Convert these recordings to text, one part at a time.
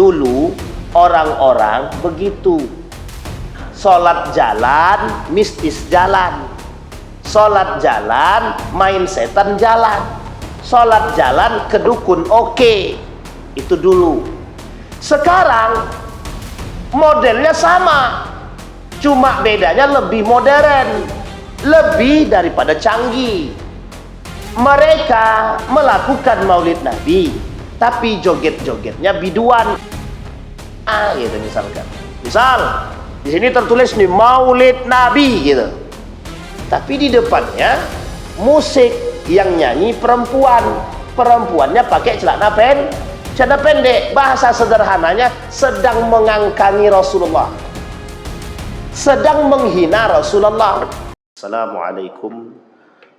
Dulu orang-orang begitu. Sholat jalan, mistis jalan. Sholat jalan, main setan jalan. Sholat jalan, kedukun oke. Itu dulu. Sekarang modelnya sama, cuma bedanya lebih modern, lebih daripada canggih. Mereka melakukan maulid Nabi, tapi joget-jogetnya biduan. Gitu misalkan. Misal, di sini tertulis nih maulid Nabi gitu. Tapi di depannya musik yang nyanyi perempuan. Perempuannya pakai celana pendek. Bahasa sederhananya sedang mengangkangi Rasulullah, sedang menghina Rasulullah. Assalamualaikum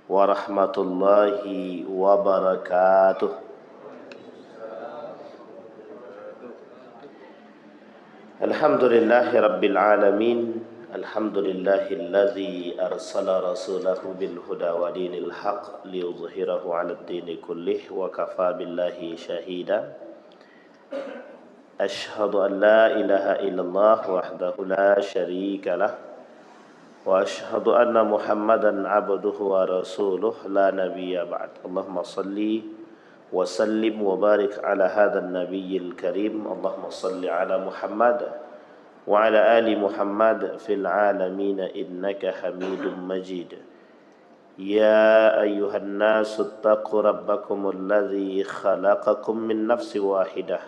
warahmatullahi wabarakatuh. Alhamdulillahi rabbil alamin. Alhamdulillahilladzi arsala rasulahu bil huda wa dinil haq liyudhhirahu 'alad dini kullih wa kafa billahi shahida. Ashhadu an la ilaha illallah wahdahu la syarika lah wa ashhadu anna Muhammadan 'abduhu wa rasuluh la nabiyya ba'd. Allahumma salli wa sallim wa barik ala hadzal nabiyyil karim. Allahumma salli ala Muhammad wa ala ali Muhammad fil alamin innaka Hamidum Majid. Ya ayyuhan nasu ittaqu rabbakumul ladzi khalaqakum min nafsin wahidah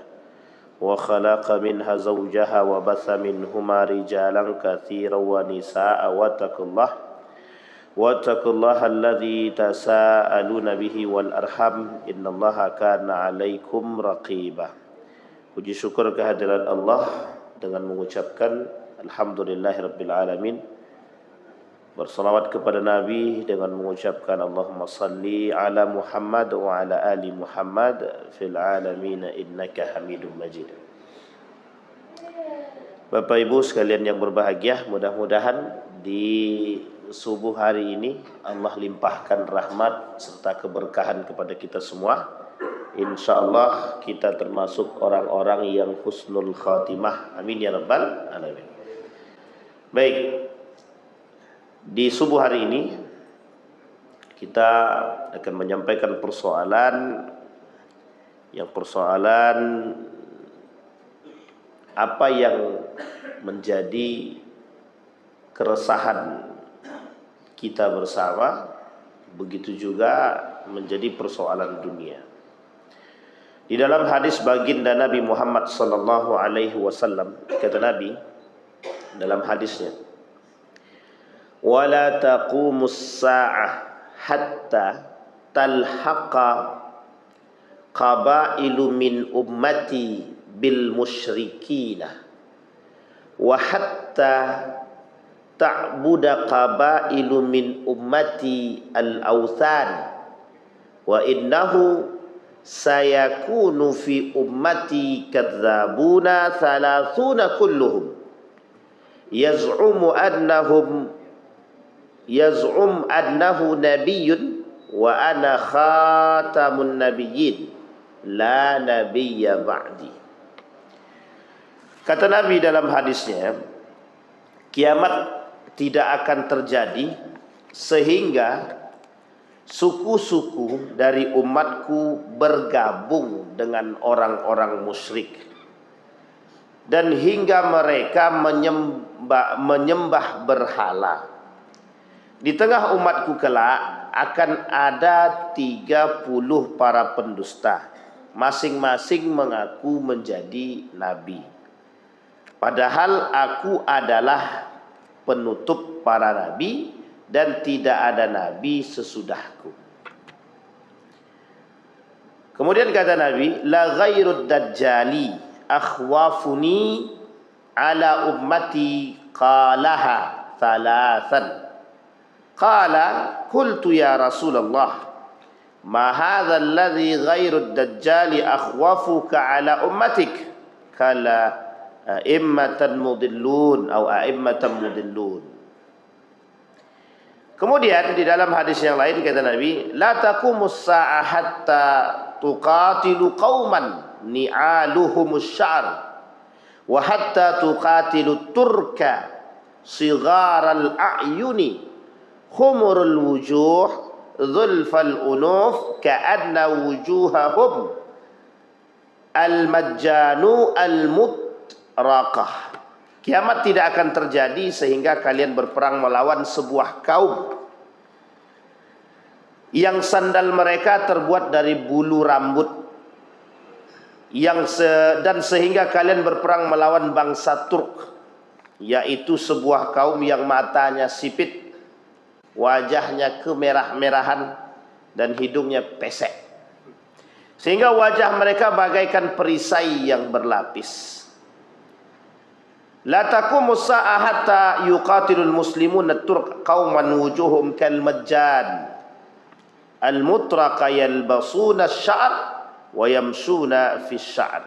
wa khalaqa minha zawjaha wa batha minhuma rijalan katsiran wa nisaa'a wattaqullaha alladzi tasaaluna bihi wal arham innallaha kana 'alaikum raqiba. Puji syukur kehadirat Allah dengan mengucapkan alhamdulillahirabbil alamin. Bersalawat kepada Nabi dengan mengucapkan Allahumma salli ala Muhammad wa ala ali Muhammad fil alamin innaka Hamidum Majid. Bapak Ibu sekalian yang berbahagia, mudah-mudahan di subuh hari ini Allah limpahkan rahmat serta keberkahan kepada kita semua. InsyaAllah kita termasuk orang-orang yang husnul khatimah. Amin ya rabbal alamin. Baik, di subuh hari ini kita akan menyampaikan persoalan apa yang menjadi keresahan kita bersama, begitu juga menjadi persoalan dunia. Di dalam hadis baginda Nabi Muhammad sallallahu alaihi wasallam, kata Nabi dalam hadisnya, wala taqumus sa'ah hatta talhaqa qabailu min ummati bil musyrikina wa hatta ta'buda qabailu min ummati al-awthan wa innahu sayakunu fi ummati kadzabuna thalathuna kulluhum yaz'um annahu nabiyyun wa ana khatamun nabiyyin la nabiyya ba'di. Kata Nabi dalam hadisnya, kiamat tidak akan terjadi sehingga suku-suku dari umatku bergabung dengan orang-orang musyrik, dan hingga mereka menyembah berhala. Di tengah umatku kelak akan ada 30 para pendusta, masing-masing mengaku menjadi nabi, padahal aku adalah penutup para nabi dan tidak ada nabi sesudahku. Kemudian kata Nabi, la ghairud dajjali akhwafuni ala ummati qalaha thalathan. Qala qultu ya Rasulullah ma hadha alladhi ghairu ad-dajjali akhwafuka ala ummatik kala a'immatan mudillun atau a'immatan mudillun. Kemudian di dalam hadis yang lain kata Nabi, la taqumus sa'ah hatta tuqatilu qauman ni'aluhumus sya'r wa hatta tuqatilu turka sigharal a'yuni humurul wujuh dhulfal unuf ka'anna wujuhahum al-majjanu al-mutraqah. Kiamat tidak akan terjadi sehingga kalian berperang melawan sebuah kaum yang sandal mereka terbuat dari bulu rambut, dan sehingga kalian berperang melawan bangsa Turk, yaitu sebuah kaum yang matanya sipit, wajahnya kemerah-merahan, dan hidungnya pesek, sehingga wajah mereka bagaikan perisai yang berlapis. La taqumu as-sa'ah hatta yuqatilul muslimuna at-turk qauman wujuhum kal majjan al-mutraqa yalbasuna asy-sya'r wa yamshuna fi asy-sya'r.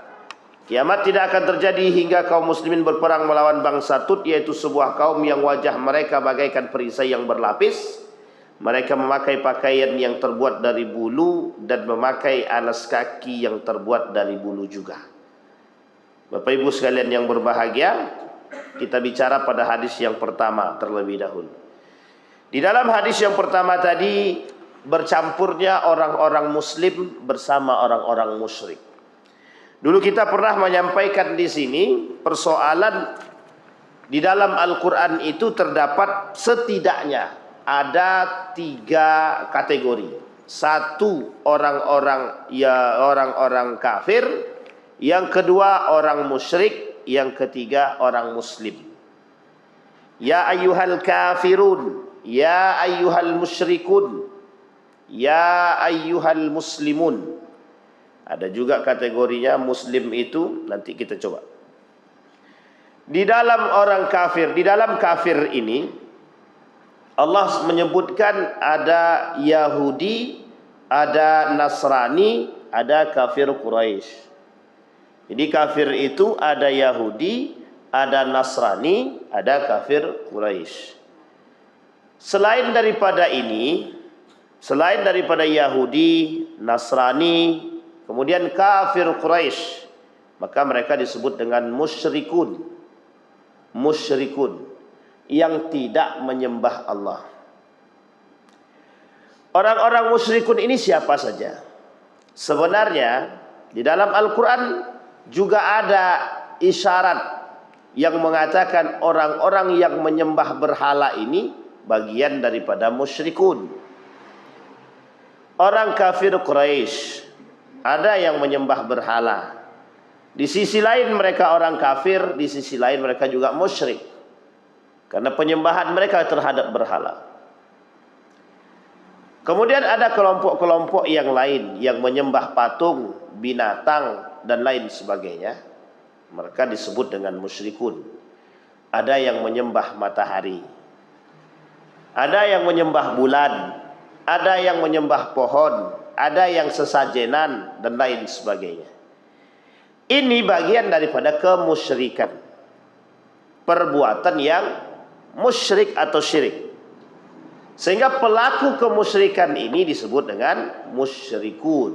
Kiamat tidak akan terjadi hingga kaum muslimin berperang melawan bangsa Tut, yaitu sebuah kaum yang wajah mereka bagaikan perisai yang berlapis. Mereka memakai pakaian yang terbuat dari bulu dan memakai alas kaki yang terbuat dari bulu juga. Bapak Ibu sekalian yang berbahagia, kita bicara pada hadis yang pertama terlebih dahulu. Di dalam hadis yang pertama tadi, bercampurnya orang-orang muslim bersama orang-orang musyrik. Dulu kita pernah menyampaikan di sini persoalan di dalam Al-Quran itu terdapat setidaknya ada 3 kategori. Satu, orang-orang kafir. Yang kedua, orang musyrik. Yang ketiga, orang muslim. Ya ayyuhal kafirun, ya ayyuhal musyrikun, ya ayyuhal muslimun. Ada juga kategorinya muslim itu, nanti kita coba. Di dalam orang kafir, di dalam kafir ini Allah menyebutkan ada Yahudi, ada Nasrani, ada kafir Quraisy. Jadi kafir itu ada Yahudi, ada Nasrani, ada kafir Quraisy. Selain daripada ini, selain daripada Yahudi, Nasrani, kemudian kafir Quraisy, maka mereka disebut dengan musyrikun. Musyrikun yang tidak menyembah Allah. Orang-orang musyrikun ini siapa saja? Sebenarnya di dalam Al-Quran juga ada isyarat yang mengatakan orang-orang yang menyembah berhala ini bagian daripada musyrikun. Orang kafir Quraisy ada yang menyembah berhala. Di sisi lain mereka orang kafir, di sisi lain mereka juga musyrik, karena penyembahan mereka terhadap berhala. Kemudian ada kelompok-kelompok yang lain yang menyembah patung, binatang, dan lain sebagainya. Mereka disebut dengan musyrikun. Ada yang menyembah matahari, ada yang menyembah bulan, ada yang menyembah pohon, ada yang sesajenan, dan lain sebagainya. Ini bagian daripada kemusyrikan, perbuatan yang musyrik atau syirik. Sehingga pelaku kemusyrikan ini disebut dengan musyrikun.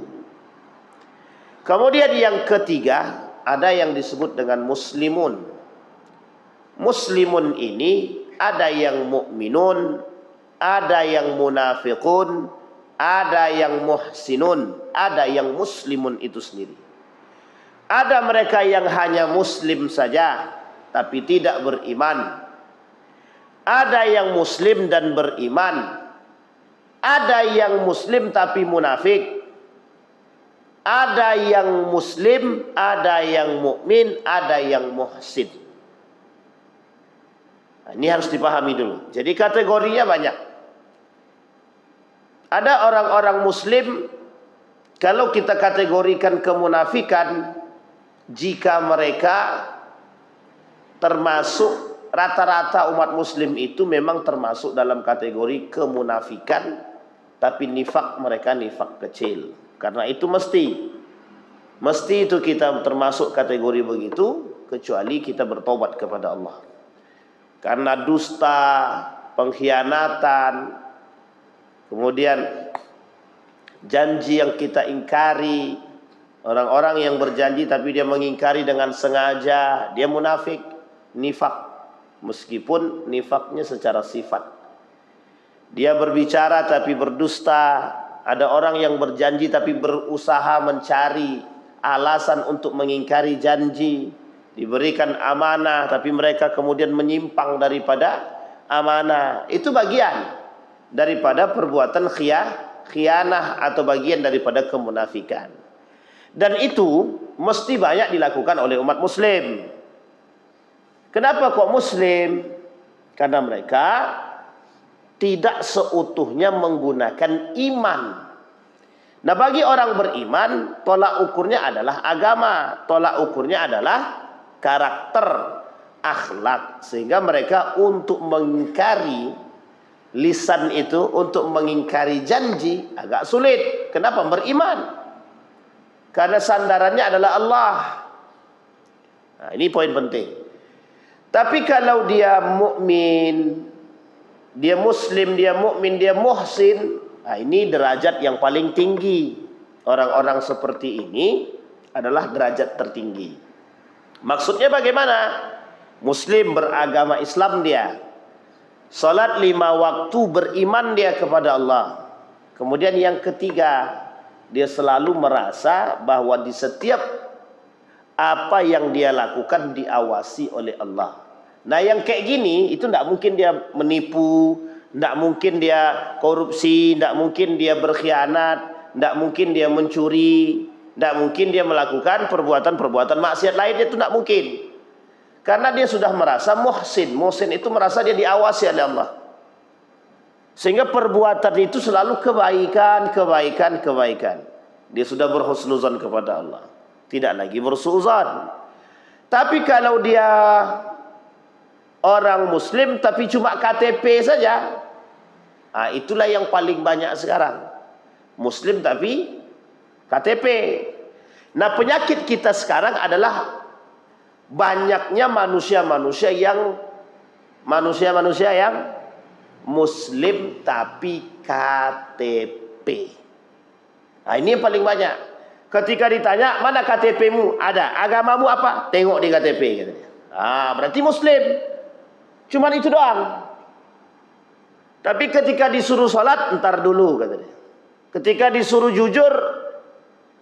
Kemudian yang ketiga, ada yang disebut dengan muslimun. Muslimun ini ada yang mukminun, ada yang munafiqun, ada yang muhsinun, ada yang muslimun itu sendiri. Ada mereka yang hanya muslim saja tapi tidak beriman. Ada yang muslim dan beriman. Ada yang muslim tapi munafik. Ada yang muslim, ada yang mukmin, ada yang muhsin. Nah, ini harus dipahami dulu. Jadi kategorinya banyak. Ada orang-orang muslim, kalau kita kategorikan kemunafikan, jika mereka termasuk rata-rata umat muslim itu memang termasuk dalam kategori kemunafikan, tapi nifak mereka nifak kecil. Karena itu mesti itu kita termasuk kategori begitu, kecuali kita bertobat kepada Allah. Karena dusta, pengkhianatan, kemudian janji yang kita ingkari, Orang-orang yang berjanji tapi dia mengingkari dengan sengaja, dia munafik, nifak. Meskipun nifaknya secara sifat. Dia berbicara tapi berdusta. Ada orang yang berjanji tapi berusaha mencari alasan untuk mengingkari janji. Diberikan amanah tapi mereka kemudian menyimpang daripada amanah. Itu bagian daripada perbuatan khianah atau bagian daripada kemunafikan. Dan itu mesti banyak dilakukan oleh umat muslim. Kenapa kok muslim? Karena mereka tidak seutuhnya menggunakan iman. Nah, bagi orang beriman, tolak ukurnya adalah agama, tolak ukurnya adalah karakter, akhlak. Sehingga mereka untuk mengingkari lisan itu, untuk mengingkari janji agak sulit. Kenapa? Beriman. Karena sandarannya adalah Allah. Nah, ini poin penting. Tapi kalau dia mukmin, dia muslim, dia mukmin, dia muhsin, nah ini derajat yang paling tinggi. Orang-orang seperti ini adalah derajat tertinggi. Maksudnya bagaimana? Muslim, beragama Islam dia. Salat 5 waktu, beriman dia kepada Allah. Kemudian yang ketiga, dia selalu merasa bahwa di setiap apa yang dia lakukan diawasi oleh Allah. Nah, yang kayak gini itu tidak mungkin dia menipu, tidak mungkin dia korupsi, tidak mungkin dia berkhianat, tidak mungkin dia mencuri, tidak mungkin dia melakukan perbuatan-perbuatan maksiat lain. Itu tidak mungkin. Karena dia sudah merasa muhsin. Muhsin itu merasa dia diawasi oleh Allah. Sehingga perbuatan itu selalu kebaikan, kebaikan, kebaikan. Dia sudah berhusnuzan kepada Allah. Tidak lagi bersuuzan. Tapi kalau dia orang muslim tapi cuma KTP saja, nah, itulah yang paling banyak sekarang. Muslim tapi KTP. Nah, penyakit kita sekarang adalah banyaknya manusia-manusia yang muslim tapi KTP. Nah, ini yang paling banyak. Ketika ditanya, mana KTP-mu? Ada. Agamamu apa? Tengok di KTP, katanya. Berarti muslim. Cuman itu doang. Tapi ketika disuruh sholat, ntar dulu, katanya. Ketika disuruh jujur,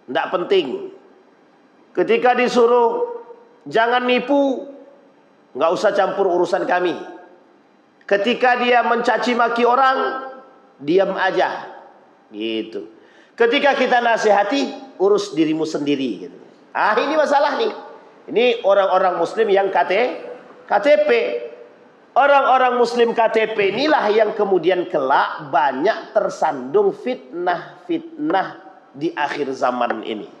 tidak penting. Ketika disuruh jangan nipu, nggak usah campur urusan kami. Ketika dia mencaci maki orang, diam aja, gitu. Ketika kita nasihati, urus dirimu sendiri, gitu. Ini masalah nih. Ini orang-orang muslim yang KTP. Orang-orang muslim KTP inilah yang kemudian kelak banyak tersandung fitnah-fitnah di akhir zaman ini.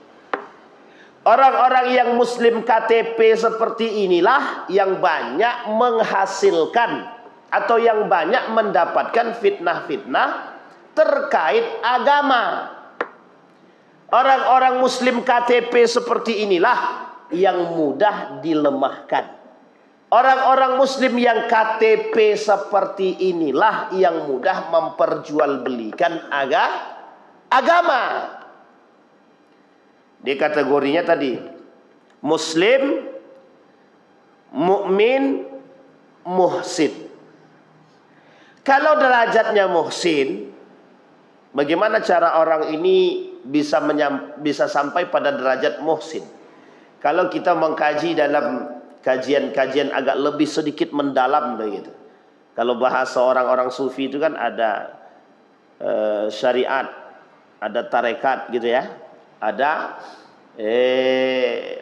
Orang-orang yang muslim KTP seperti inilah yang banyak menghasilkan atau yang banyak mendapatkan fitnah-fitnah terkait agama. Orang-orang muslim KTP seperti inilah yang mudah dilemahkan. Orang-orang muslim yang KTP seperti inilah yang mudah memperjualbelikan agama. Di kategorinya tadi muslim, mukmin, muhsin. Kalau derajatnya muhsin, bagaimana cara orang ini bisa sampai pada derajat muhsin? Kalau kita mengkaji dalam kajian-kajian agak lebih sedikit mendalam begitu. Kalau bahasa orang-orang sufi itu kan ada syariat, ada tarekat gitu ya. Ada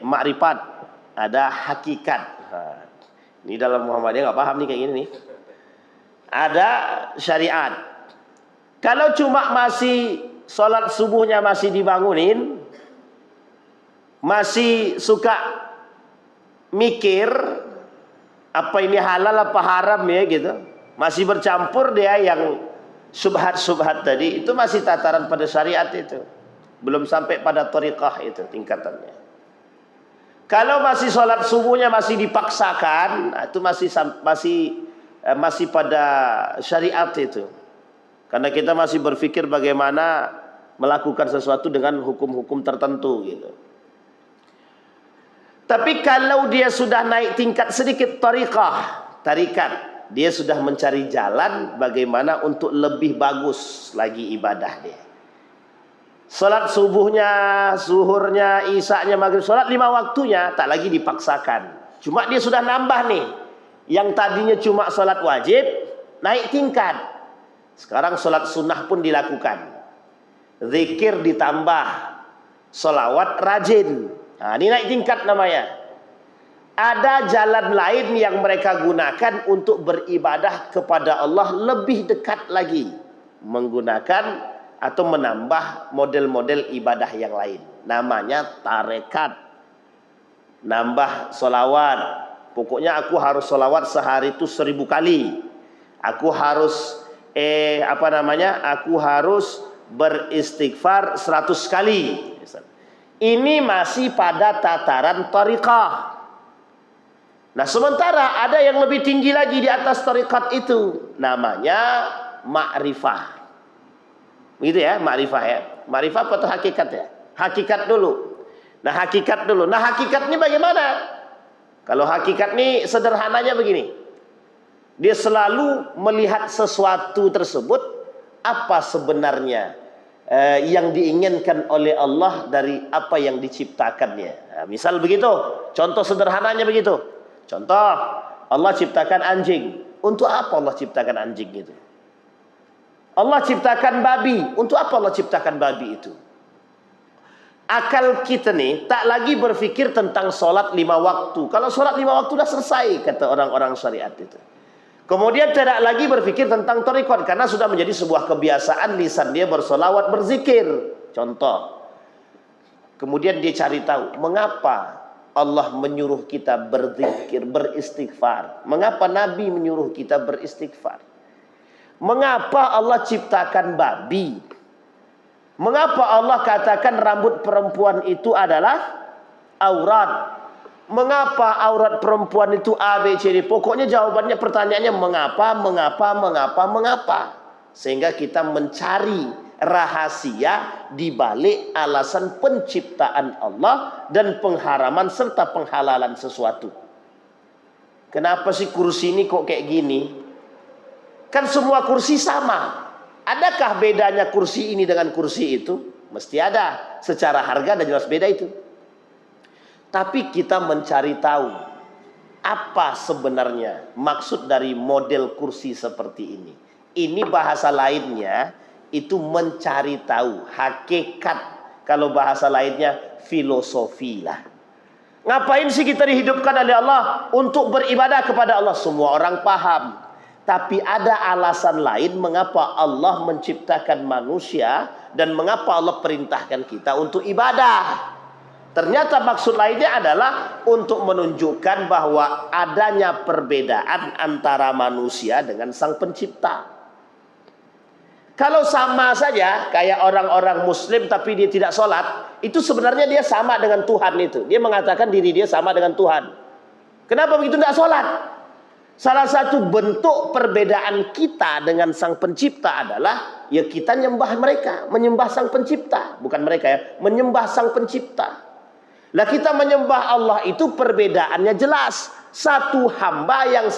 makrifat, ada hakikat. Ini dalam Muhammadiyah nggak paham nih kayak gini nih. Ada syariat. Kalau cuma masih sholat subuhnya masih dibangunin, masih suka mikir apa ini halal apa haram ya gitu, masih bercampur dia yang subhat-subhat tadi, itu masih tataran pada syariat itu. Belum sampai pada thariqah itu tingkatannya. Kalau masih sholat subuhnya masih dipaksakan, itu masih pada syariat itu. Karena kita masih berpikir bagaimana melakukan sesuatu dengan hukum-hukum tertentu gitu. Tapi kalau dia sudah naik tingkat sedikit tarikat, dia sudah mencari jalan bagaimana untuk lebih bagus lagi ibadah dia. Salat subuhnya, zuhurnya, isaknya, maghrib, salat 5 waktunya tak lagi dipaksakan. Cuma dia sudah nambah nih. Yang tadinya cuma salat wajib, naik tingkat. Sekarang salat sunnah pun dilakukan. Zikir ditambah, salawat rajin. Nah, ini naik tingkat namanya. Ada jalan lain yang mereka gunakan untuk beribadah kepada Allah lebih dekat lagi. Menggunakan atau menambah model-model ibadah yang lain. Namanya tarekat. Nambah solawat. Pokoknya aku harus solawat sehari itu 1000 kali. Aku harus Aku harus beristighfar 100 kali. Ini masih pada tataran tariqah. Nah, sementara ada yang lebih tinggi lagi di atas tariqat itu. Namanya ma'rifah. Begitu ya, ma'rifah ya. Ma'rifah atau hakikat ya? Hakikat dulu. Nah, hakikat dulu. Nah, hakikat ini bagaimana? Kalau hakikat ini sederhananya begini. Dia selalu melihat sesuatu tersebut apa sebenarnya yang diinginkan oleh Allah dari apa yang diciptakannya. Nah, misal begitu. Contoh sederhananya begitu. Contoh, Allah ciptakan anjing. Untuk apa Allah ciptakan anjing itu? Allah ciptakan babi. Untuk apa Allah ciptakan babi itu? Akal kita nih tak lagi berpikir tentang sholat 5 waktu. Kalau sholat 5 waktu sudah selesai, kata orang-orang syariat itu. Kemudian tidak lagi berpikir tentang thariqat, karena sudah menjadi sebuah kebiasaan lisan dia bersolawat, berzikir. Contoh. Kemudian dia cari tahu, mengapa Allah menyuruh kita berzikir, beristighfar? Mengapa Nabi menyuruh kita beristighfar? Mengapa Allah ciptakan babi? Mengapa Allah katakan rambut perempuan itu adalah aurat? Mengapa aurat perempuan itu A, B, C, D? Pokoknya jawabannya, pertanyaannya mengapa. Sehingga kita mencari rahasia di balik alasan penciptaan Allah dan pengharaman serta penghalalan sesuatu. Kenapa sih kursi ini kok kayak gini? Kan semua kursi sama. Adakah bedanya kursi ini dengan kursi itu? Mesti ada. Secara harga dan jelas beda itu. Tapi kita mencari tahu apa sebenarnya maksud dari model kursi seperti ini. Ini bahasa lainnya itu mencari tahu hakikat. Kalau bahasa lainnya filosofi lah. Ngapain sih kita dihidupkan oleh Allah? Untuk beribadah kepada Allah. Semua orang paham. Tapi ada alasan lain mengapa Allah menciptakan manusia dan mengapa Allah perintahkan kita untuk ibadah. Ternyata maksud lainnya adalah untuk menunjukkan bahwa adanya perbedaan antara manusia dengan Sang Pencipta. Kalau sama saja kayak orang-orang Muslim tapi dia tidak sholat, itu sebenarnya dia sama dengan Tuhan itu. Dia mengatakan diri dia sama dengan Tuhan. Kenapa begitu tidak sholat? Salah satu bentuk perbedaan kita dengan Sang Pencipta adalah ya kita menyembah Sang Pencipta, bukan mereka ya, menyembah Sang Pencipta. Lah kita menyembah Allah itu perbedaannya jelas. Satu hamba yang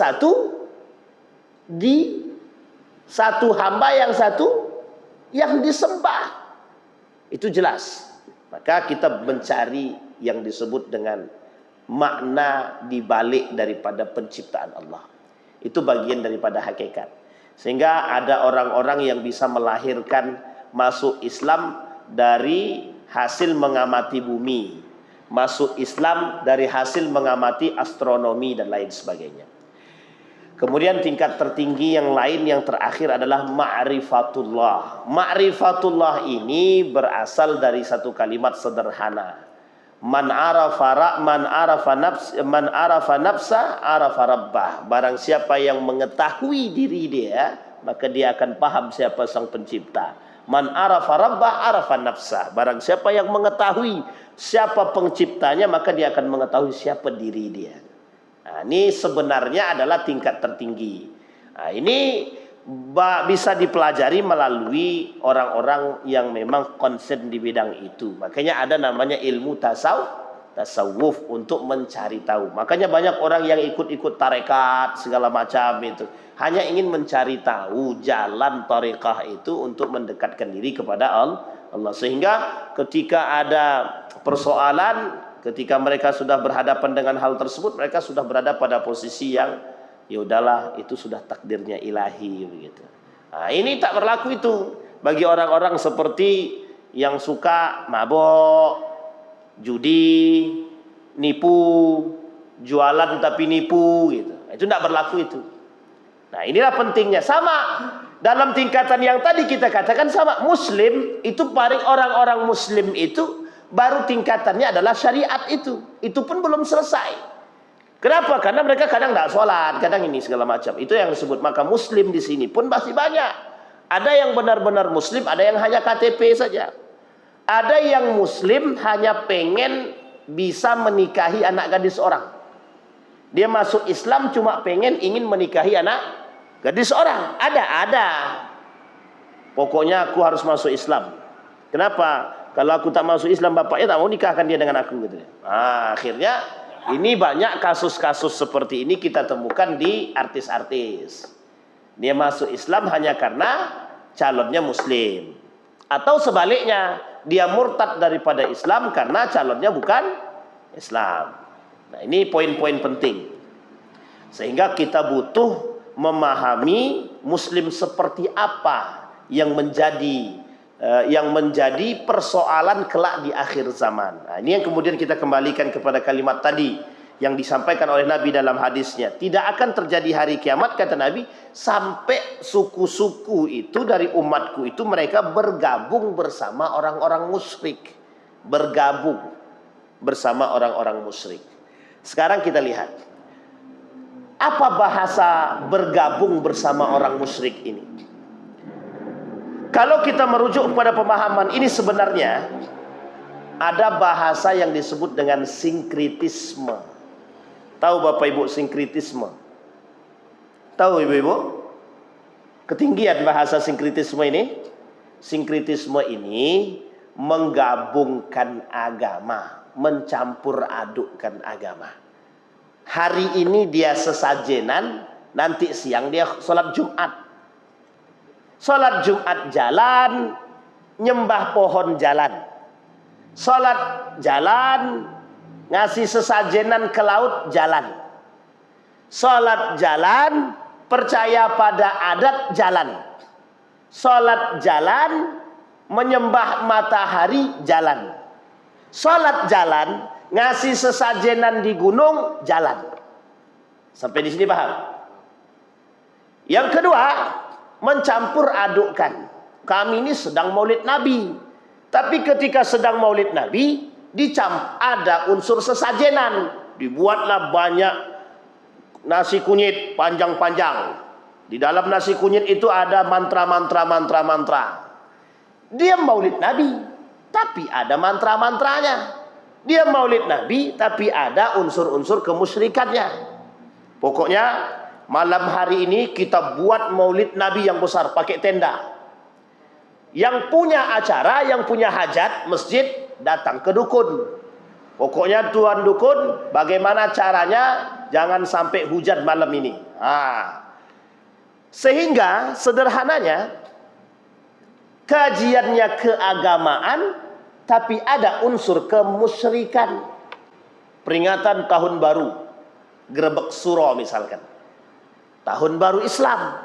yang disembah. Itu jelas. Maka kita mencari yang disebut dengan makna dibalik daripada penciptaan Allah. Itu bagian daripada hakikat. Sehingga ada orang-orang yang bisa melahirkan masuk Islam dari hasil mengamati bumi, masuk Islam dari hasil mengamati astronomi dan lain sebagainya. Kemudian tingkat tertinggi yang lain yang terakhir adalah ma'rifatullah. Ma'rifatullah ini berasal dari satu kalimat sederhana. Man arafa nafsa arafa rabbah. Barang siapa yang mengetahui diri dia, maka dia akan paham siapa Sang Pencipta. Man arafa rabbah arafa nafsa. Barang siapa yang mengetahui siapa penciptanya, maka dia akan mengetahui siapa diri dia. Nah, ini sebenarnya adalah tingkat tertinggi. Nah, ini bisa dipelajari melalui orang-orang yang memang konsen di bidang itu. Makanya ada namanya ilmu tasawuf untuk mencari tahu. Makanya banyak orang yang ikut-ikut tarekat segala macam itu hanya ingin mencari tahu jalan tarekah itu untuk mendekatkan diri kepada Allah. Sehingga ketika ada persoalan, ketika mereka sudah berhadapan dengan hal tersebut, mereka sudah berada pada posisi yang ya udahlah, itu sudah takdirnya ilahi begitu. Nah, ini tak berlaku itu bagi orang-orang seperti yang suka mabok, judi, nipu, jualan tapi nipu gitu. Itu tidak berlaku itu. Nah, inilah pentingnya. Sama dalam tingkatan yang tadi kita katakan sama. Muslim itu paling orang-orang muslim itu baru tingkatannya adalah syariat itu. Itu pun belum selesai. Kenapa? Karena mereka kadang tidak sholat, kadang ini segala macam. Itu yang disebut. Maka muslim di sini pun masih banyak. Ada yang benar-benar muslim, ada yang hanya KTP saja. Ada yang muslim hanya pengen bisa menikahi anak gadis orang. Dia masuk Islam cuma pengen ingin menikahi anak gadis orang. Ada. Pokoknya aku harus masuk Islam. Kenapa? Kalau aku tak masuk Islam, bapaknya tak mau nikahkan dia dengan aku gitu. Nah, akhirnya ini banyak kasus-kasus seperti ini kita temukan di artis-artis. Dia masuk Islam hanya karena calonnya muslim. Atau sebaliknya, dia murtad daripada Islam karena calonnya bukan Islam. Nah, ini poin-poin penting. Sehingga kita butuh memahami muslim seperti apa yang menjadi persoalan kelak di akhir zaman. Nah, ini yang kemudian kita kembalikan kepada kalimat tadi yang disampaikan oleh Nabi dalam hadisnya. Tidak akan terjadi hari kiamat, kata Nabi, sampai suku-suku itu dari umatku itu mereka bergabung bersama orang-orang musyrik. Bergabung bersama orang-orang musyrik. Sekarang kita lihat. Apa bahasa bergabung bersama orang musyrik ini? Kalau kita merujuk kepada pemahaman ini, sebenarnya ada bahasa yang disebut dengan sinkritisme. Tahu Bapak Ibu sinkritisme? Tahu Ibu-Ibu? Ketinggian bahasa sinkritisme ini. Sinkritisme ini menggabungkan agama, mencampur adukkan agama. Hari ini dia sesajenan, nanti siang dia sholat Jumat. Sholat Jumat jalan, nyembah pohon jalan. Sholat jalan, ngasih sesajenan ke laut jalan. Sholat jalan, percaya pada adat jalan. Sholat jalan, menyembah matahari jalan. Sholat jalan, ngasih sesajenan di gunung jalan. Sampai di sini paham? Yang kedua, mencampur adukkan. Kami ini sedang maulid Nabi. Tapi ketika sedang maulid Nabi, ada unsur sesajenan. Dibuatlah banyak nasi kunyit panjang-panjang. Di dalam nasi kunyit itu ada mantra. Dia maulid Nabi, tapi ada mantra-mantranya. Dia maulid Nabi, tapi ada unsur-unsur kemusyrikannya. Pokoknya malam hari ini kita buat maulid Nabi yang besar, pakai tenda. Yang punya acara, yang punya hajat, masjid, datang ke dukun. Pokoknya tuan dukun, bagaimana caranya jangan sampai hujan malam ini. Sehingga sederhananya, kajiannya keagamaan, tapi ada unsur kemusyrikan. Peringatan tahun baru, Grebek Suro misalkan. Tahun baru Islam.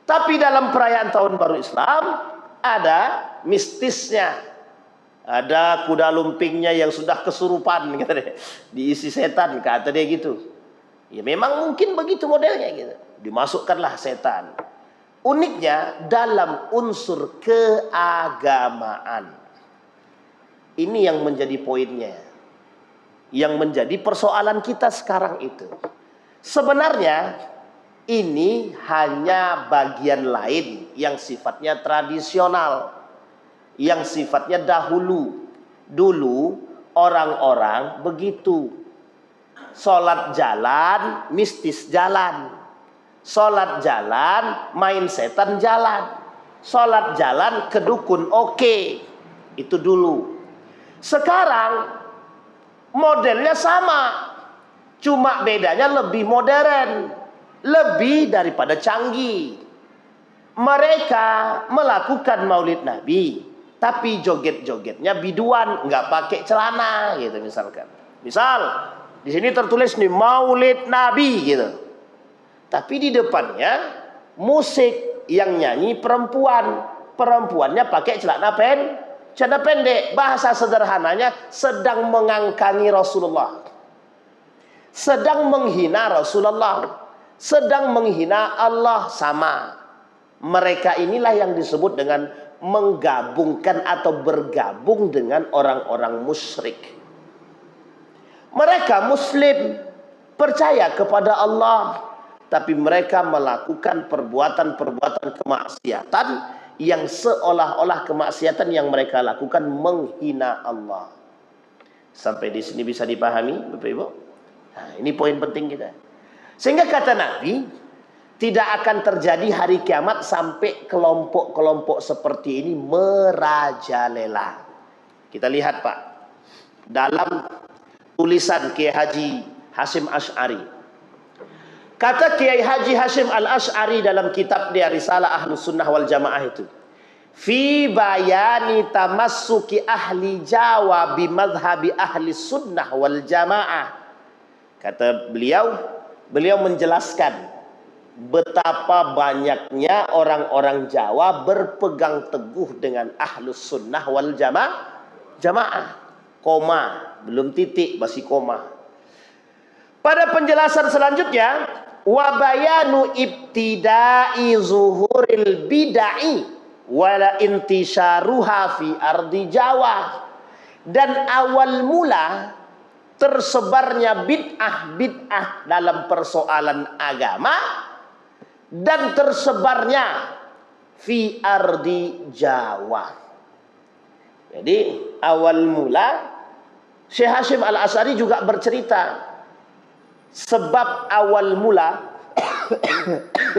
Tapi dalam perayaan tahun baru Islam ada mistisnya. Ada kuda lumpingnya yang sudah kesurupan gitu deh. Diisi setan, kata dia gitu. Ya memang mungkin begitu modelnya gitu. Dimasukkanlah setan. Uniknya dalam unsur keagamaan. Ini yang menjadi poinnya. Yang menjadi persoalan kita sekarang itu. Sebenarnya ini hanya bagian lain yang sifatnya tradisional, yang sifatnya dahulu. Dulu orang-orang begitu. Sholat jalan, mistis jalan. Sholat jalan, main setan jalan. Sholat jalan ke dukun, oke. Itu dulu. Sekarang modelnya sama, cuma bedanya lebih modern, lebih daripada canggih. Mereka melakukan maulid Nabi, tapi joget-jogetnya biduan, nggak pakai celana, gitu misalkan. Misal di sini tertulis nih maulid Nabi, gitu. Tapi di depannya musik yang nyanyi perempuan, perempuannya pakai celana pendek. Bahasa sederhananya sedang mengangkangi Rasulullah, sedang menghina Rasulullah, sedang menghina Allah. Sama. Mereka inilah yang disebut dengan menggabungkan atau bergabung dengan orang-orang musyrik. Mereka muslim, percaya kepada Allah, tapi mereka melakukan perbuatan-perbuatan kemaksiatan yang seolah-olah kemaksiatan yang mereka lakukan menghina Allah. Sampai di sini bisa dipahami, Bapak Ibu? Nah, ini poin penting kita. Sehingga kata Nabi, tidak akan terjadi hari kiamat sampai kelompok-kelompok seperti ini merajalela. Kita lihat Pak, dalam tulisan Kiai Haji Hasyim Asy'ari. Kata Kiai Haji Hasyim Al-Asy'ari dalam kitab dia Risalah Ahlus Sunnah wal Jamaah itu, fi bayani tamassuki ahli Jawa bimadhhabi ahli sunnah wal jamaah. Kata beliau menjelaskan betapa banyaknya orang-orang Jawa berpegang teguh dengan ahlus sunnah wal jamaah. Koma, belum titik, masih koma. Pada penjelasan selanjutnya, wabayanu ibtidai zuhuril bidai wala intisyaruha fi ardi Jawa, dan awal mula tersebarnya bid'ah dalam persoalan agama dan tersebarnya fi ardi Jawa. Jadi awal mula Syekh Hasyim Al-Asy'ari juga bercerita sebab awal mula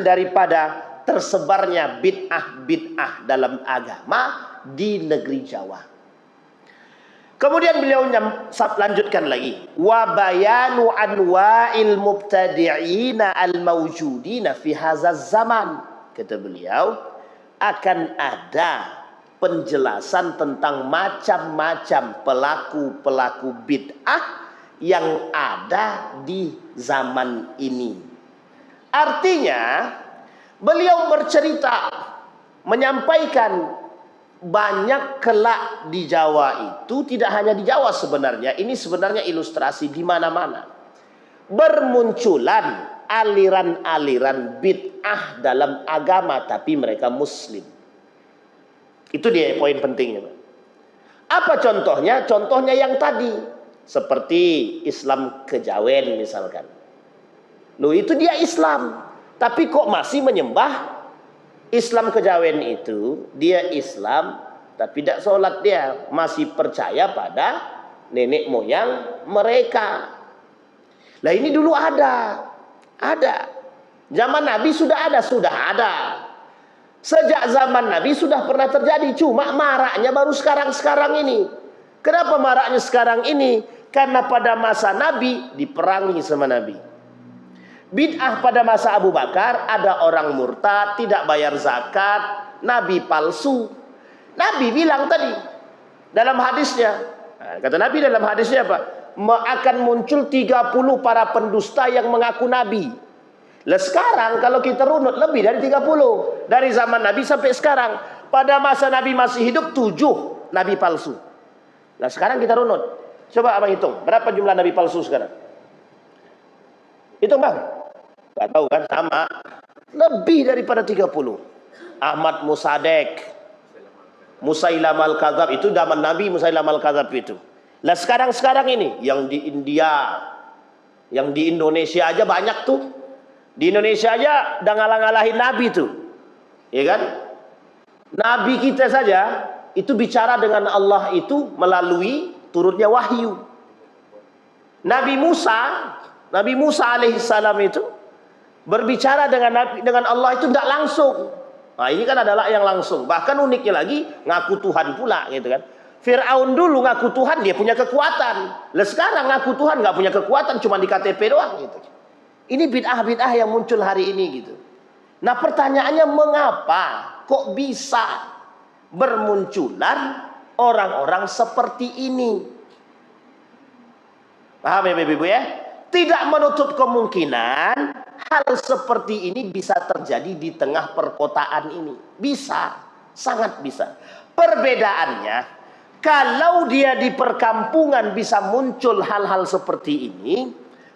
daripada tersebarnya bid'ah dalam agama di negeri Jawa. Kemudian beliau lanjutkan lagi, wa bayanu anwa'il mubtadi'ina al-mawjudina fi hadzal zaman. Kata beliau, akan ada penjelasan tentang macam-macam pelaku-pelaku bid'ah yang ada di zaman ini. Artinya, beliau bercerita, menyampaikan banyak kelak di Jawa itu, tidak hanya di Jawa sebenarnya, ini sebenarnya ilustrasi di mana-mana. Bermunculan aliran-aliran bid'ah dalam agama, tapi mereka muslim. Itu dia poin pentingnya. Apa contohnya? Contohnya yang tadi, seperti Islam kejawen misalkan. Loh, itu dia Islam, tapi kok masih menyembah Islam kejawen itu. Dia Islam tapi tidak sholat, dia masih percaya pada nenek moyang mereka. Lah ini dulu ada. Zaman Nabi sudah ada. Sejak zaman Nabi sudah pernah terjadi, cuma maraknya baru sekarang ini. Kenapa maraknya sekarang ini? Karena pada masa Nabi diperangi sama Nabi. Bid'ah pada masa Abu Bakar, ada orang murtad, tidak bayar zakat, nabi palsu. Nabi bilang tadi dalam hadisnya, kata Nabi dalam hadisnya apa? Akan muncul 30 para pendusta yang mengaku nabi. Lah sekarang kalau kita runut lebih dari 30. Dari zaman Nabi sampai sekarang. Pada masa Nabi masih hidup 7 nabi palsu. Nah sekarang kita runut. Coba abang hitung, berapa jumlah nabi palsu sekarang? Hitung bang. Gak tahu kan, sama. Lebih daripada 30. Ahmad Musadek, Musailam al-Kadzab, itu zaman Nabi Musailam al-Kadzab itu. Lah sekarang ini, yang di India, yang di Indonesia aja banyak tuh. Di Indonesia aja udah ngalah-ngalahin Nabi tuh. Ya kan? Nabi kita saja itu bicara dengan Allah itu melalui turunnya wahyu. Nabi Musa alaihissalam itu Berbicara dengan Nabi, dengan Allah itu tidak langsung. Nah, ini kan adalah yang langsung. Bahkan uniknya lagi, ngaku Tuhan pula gitu kan. Fir'aun dulu ngaku Tuhan, dia punya kekuatan. Lah sekarang ngaku Tuhan nggak punya kekuatan, cuma di KTP doang gitu. Ini bid'ah-bid'ah yang muncul hari ini gitu. Nah, pertanyaannya mengapa kok bisa bermunculan orang-orang seperti ini? Paham ya Ibu ya? Tidak menutup kemungkinan hal seperti ini bisa terjadi di tengah perkotaan ini. Bisa, sangat bisa. Perbedaannya, kalau dia di perkampungan bisa muncul hal-hal seperti ini,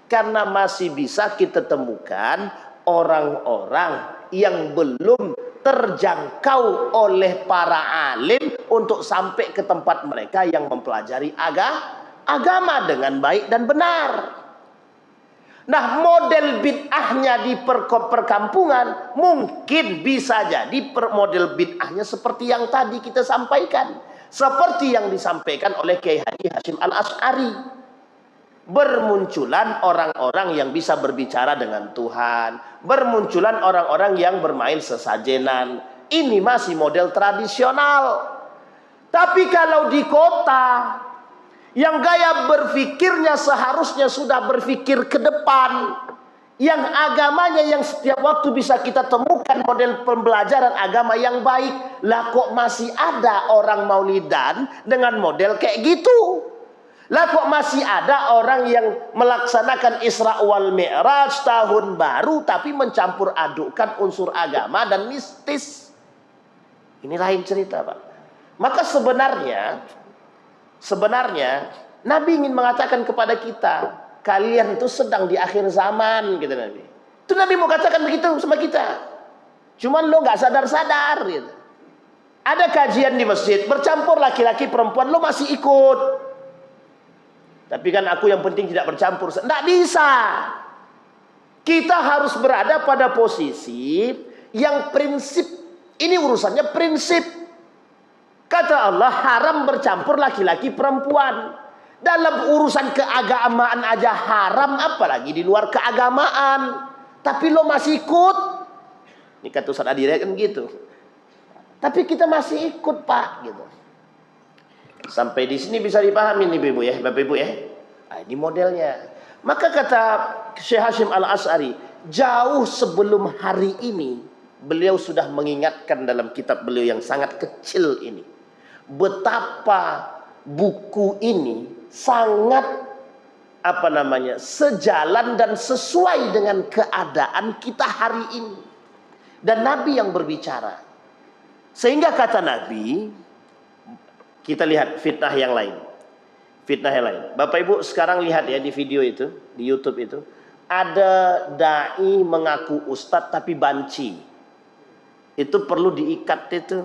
karena masih bisa kita temukan orang-orang yang belum terjangkau oleh para alim untuk sampai ke tempat mereka yang mempelajari agama dengan baik dan benar. Nah, model bid'ahnya di perkampungan mungkin bisa jadi model bid'ahnya seperti yang tadi kita sampaikan, seperti yang disampaikan oleh Kiai Haji Hasyim Al-Asy'ari. Bermunculan orang-orang yang bisa berbicara dengan Tuhan, bermunculan orang-orang yang bermain sesajenan. Ini masih model tradisional. Tapi kalau di kota yang gaya berpikirnya seharusnya sudah berpikir ke depan, yang agamanya yang setiap waktu bisa kita temukan model pembelajaran agama yang baik, lah kok masih ada orang maulidan dengan model kayak gitu? Lah kok masih ada orang yang melaksanakan Isra wal Mi'raj tahun baru tapi mencampur adukkan unsur agama dan mistis? Ini lain cerita, Pak. Maka sebenarnya Nabi ingin mengatakan kepada kita, kalian itu sedang di akhir zaman, gitu Nabi. Itu Nabi mau katakan begitu sama kita. Cuman lo nggak sadar-sadar gitu. Ada kajian di masjid, bercampur laki-laki perempuan, lo masih ikut. Tapi kan aku yang penting tidak bercampur. Nggak bisa. Kita harus berada pada posisi yang prinsip. Ini urusannya prinsip. Kata Allah, haram bercampur laki-laki perempuan. Dalam urusan keagamaan aja haram, apalagi di luar keagamaan. Tapi lo masih ikut. Ini kata Ustaz Adira kan gitu. Tapi kita masih ikut, Pak, gitu. Sampai di sini bisa dipahami nih Ibu ya, Bapak Ibu ya. Nah, ini modelnya. Maka kata Syekh Hasyim Al-Asy'ari, jauh sebelum hari ini beliau sudah mengingatkan dalam kitab beliau yang sangat kecil ini, betapa buku ini sangat sejalan dan sesuai dengan keadaan kita hari ini. Dan Nabi yang berbicara. Sehingga kata Nabi, kita lihat fitnah yang lain. Fitnah yang lain. Bapak Ibu sekarang lihat ya di video itu, di YouTube itu, ada dai mengaku ustadz tapi banci. Itu perlu diikat itu.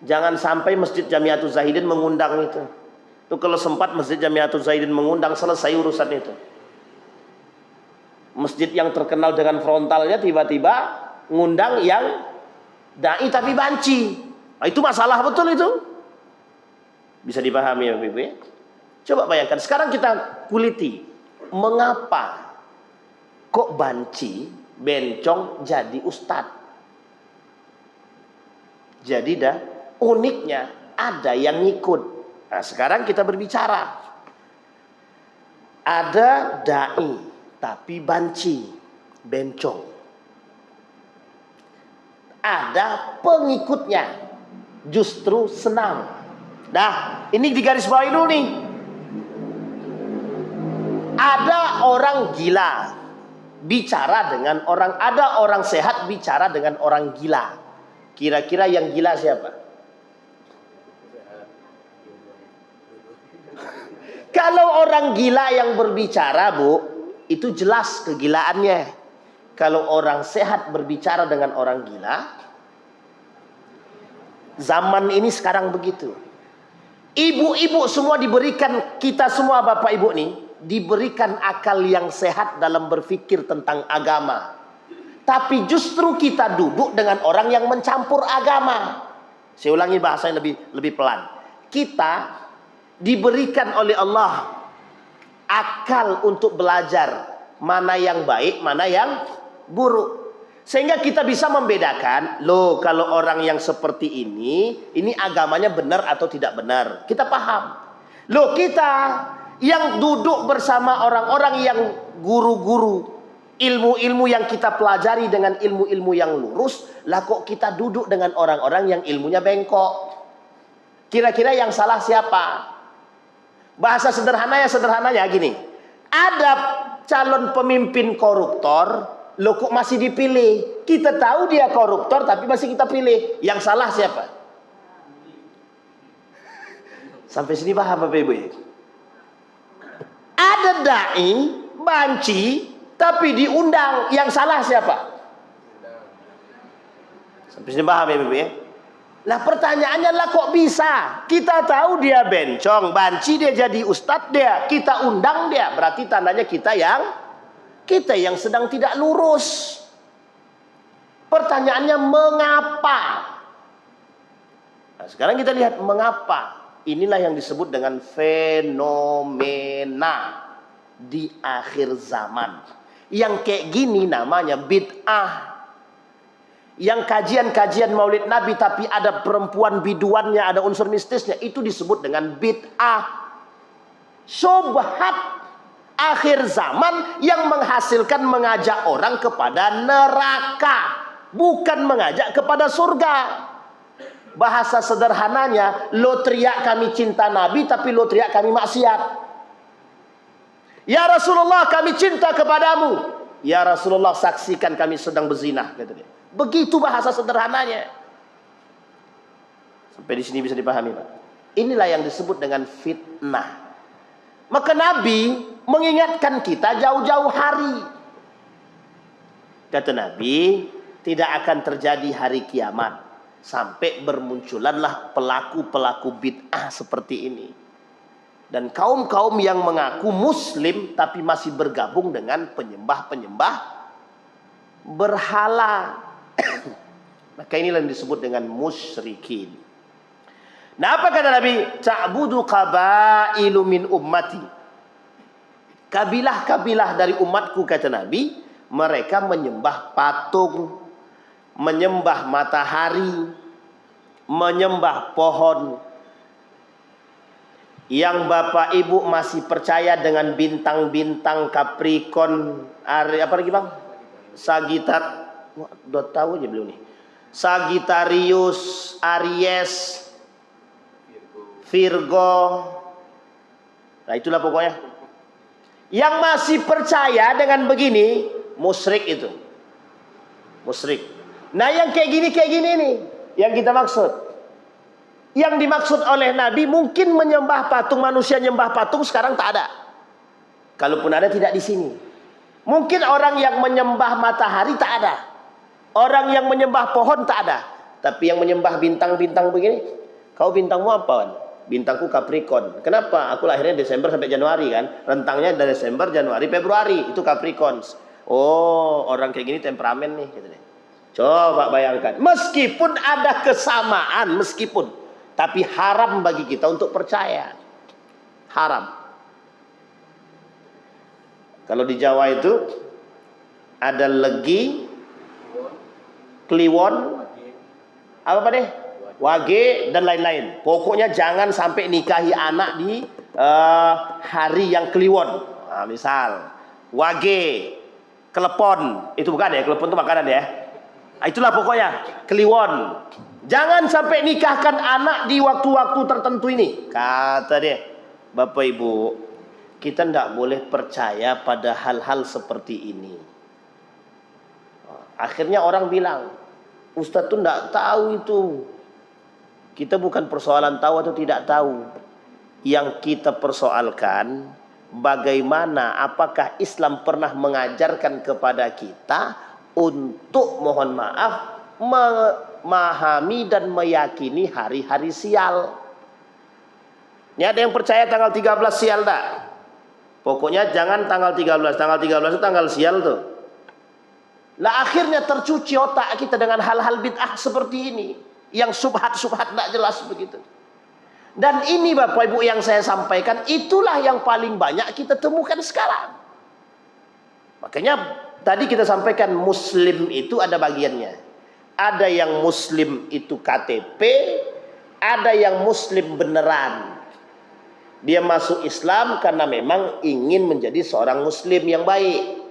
Jangan sampai Masjid Jamiatul Zahidin mengundang itu. Itu kalau sempat Masjid Jamiatul Zahidin mengundang, selesai urusan itu. Masjid yang terkenal dengan frontalnya tiba-tiba ngundang yang dai tapi banci. Nah, itu masalah betul itu. Bisa dipahami ya Ibu ya? Coba bayangkan, sekarang kita kuliti. Mengapa kok banci, bencong jadi ustadz? Jadi dah uniknya ada yang ngikut. Nah, sekarang kita berbicara. Ada dai tapi banci, bencong. Ada pengikutnya justru senang. Nah, ini digarisbawahi dulu nih. Ada orang gila bicara dengan orang, ada orang sehat bicara dengan orang gila. Kira-kira yang gila siapa? Kalau orang gila yang berbicara, Bu, itu jelas kegilaannya. Kalau orang sehat berbicara dengan orang gila, zaman ini sekarang begitu. Ibu-ibu semua diberikan, kita semua Bapak Ibu nih, diberikan akal yang sehat dalam berpikir tentang agama. Tapi justru kita duduk dengan orang yang mencampur agama. Saya ulangi bahasa yang lebih pelan. Kita diberikan oleh Allah akal untuk belajar, mana yang baik, mana yang buruk. Sehingga kita bisa membedakan, loh kalau orang yang seperti ini agamanya benar atau tidak benar. Kita paham. Loh kita yang duduk bersama orang-orang yang guru-guru, ilmu-ilmu yang kita pelajari dengan ilmu-ilmu yang lurus, lah kok kita duduk dengan orang-orang yang ilmunya bengkok. Kira-kira yang salah siapa? Bahasa sederhananya gini. Ada calon pemimpin koruptor, loh kok masih dipilih? Kita tahu dia koruptor tapi masih kita pilih. Yang salah siapa? Sampai sini paham Bapak Ibu ya? Ada dai, banci, tapi diundang. Yang salah siapa? Sampai sini paham ya Bapak Ibu ya? Nah pertanyaannya lah kok bisa? Kita tahu dia bencong, banci, dia jadi ustadz dia, kita undang dia. Berarti tandanya kita yang sedang tidak lurus. Pertanyaannya mengapa? Nah, sekarang kita lihat mengapa. Inilah yang disebut dengan fenomena di akhir zaman. Yang kayak gini namanya bid'ah. Yang kajian-kajian maulid Nabi tapi ada perempuan biduannya, ada unsur mistisnya, itu disebut dengan bid'ah. Syubhat akhir zaman yang menghasilkan mengajak orang kepada neraka, bukan mengajak kepada surga. Bahasa sederhananya, lo teriak kami cinta Nabi tapi lo teriak kami maksiat. Ya Rasulullah kami cinta kepadamu, ya Rasulullah saksikan kami sedang berzinah, kata dia. Begitu bahasa sederhananya. Sampai di sini bisa dipahami Pak. Inilah yang disebut dengan fitnah. Maka Nabi mengingatkan kita jauh-jauh hari. Kata Nabi, tidak akan terjadi hari kiamat sampai bermunculanlah pelaku-pelaku bid'ah seperti ini. Dan kaum-kaum yang mengaku muslim tapi masih bergabung dengan penyembah-penyembah berhala. Maka inilah yang disebut dengan musyrikin. Nah apa kata Nabi? Ta'budu qabailu min ummati. Kabilah-kabilah dari umatku, kata Nabi, mereka menyembah patung, menyembah matahari, menyembah pohon. Yang Bapak Ibu masih percaya dengan bintang-bintang Capricorn, apa lagi Bang? Sagitar, udah tahu aja belum nih. Sagittarius, Aries, Virgo. Nah itulah pokoknya. Yang masih percaya dengan begini, musyrik itu. Musyrik. Nah yang kayak gini nih, yang kita maksud. Yang dimaksud oleh Nabi mungkin menyembah patung, manusia nyembah patung sekarang tak ada. Kalaupun ada tidak di sini. Mungkin orang yang menyembah matahari tak ada. Orang yang menyembah pohon tak ada. Tapi yang menyembah bintang-bintang begini, kau bintangmu apa? Bintangku Capricorn. Kenapa? Aku lahirnya Desember sampai Januari kan. Rentangnya dari Desember, Januari, Februari. Itu Capricorn. Oh, orang kayak gini temperamen nih. Gitu deh. Coba bayangkan. Meskipun ada kesamaan, meskipun. Tapi haram bagi kita untuk percaya. Haram. Kalau di Jawa itu ada legi, kliwon, apa deh, wage dan lain-lain. Pokoknya jangan sampai nikahi anak di hari yang kliwon. Nah, misal wage, kelepon, itu bukan ya, kelepon itu makanan ya. Nah, itulah pokoknya kliwon. Jangan sampai nikahkan anak di waktu-waktu tertentu ini. Kata dia, Bapak Ibu, kita tidak boleh percaya pada hal-hal seperti ini. Akhirnya orang bilang, Ustadz tuh tidak tahu itu. Kita bukan persoalan tahu atau tidak tahu. Yang kita persoalkan, bagaimana, apakah Islam pernah mengajarkan kepada kita untuk, mohon maaf, memahami dan meyakini hari-hari sial. Ini ada yang percaya tanggal 13 sial tak? Pokoknya jangan tanggal 13. Tanggal 13 itu tanggal sial tuh. Lah akhirnya tercuci otak kita dengan hal-hal bid'ah seperti ini. Yang subhat-subhat tidak jelas begitu. Dan ini Bapak Ibu yang saya sampaikan, itulah yang paling banyak kita temukan sekarang. Makanya tadi kita sampaikan muslim itu ada bagiannya. Ada yang muslim itu KTP, ada yang muslim beneran. Dia masuk Islam karena memang ingin menjadi seorang muslim yang baik.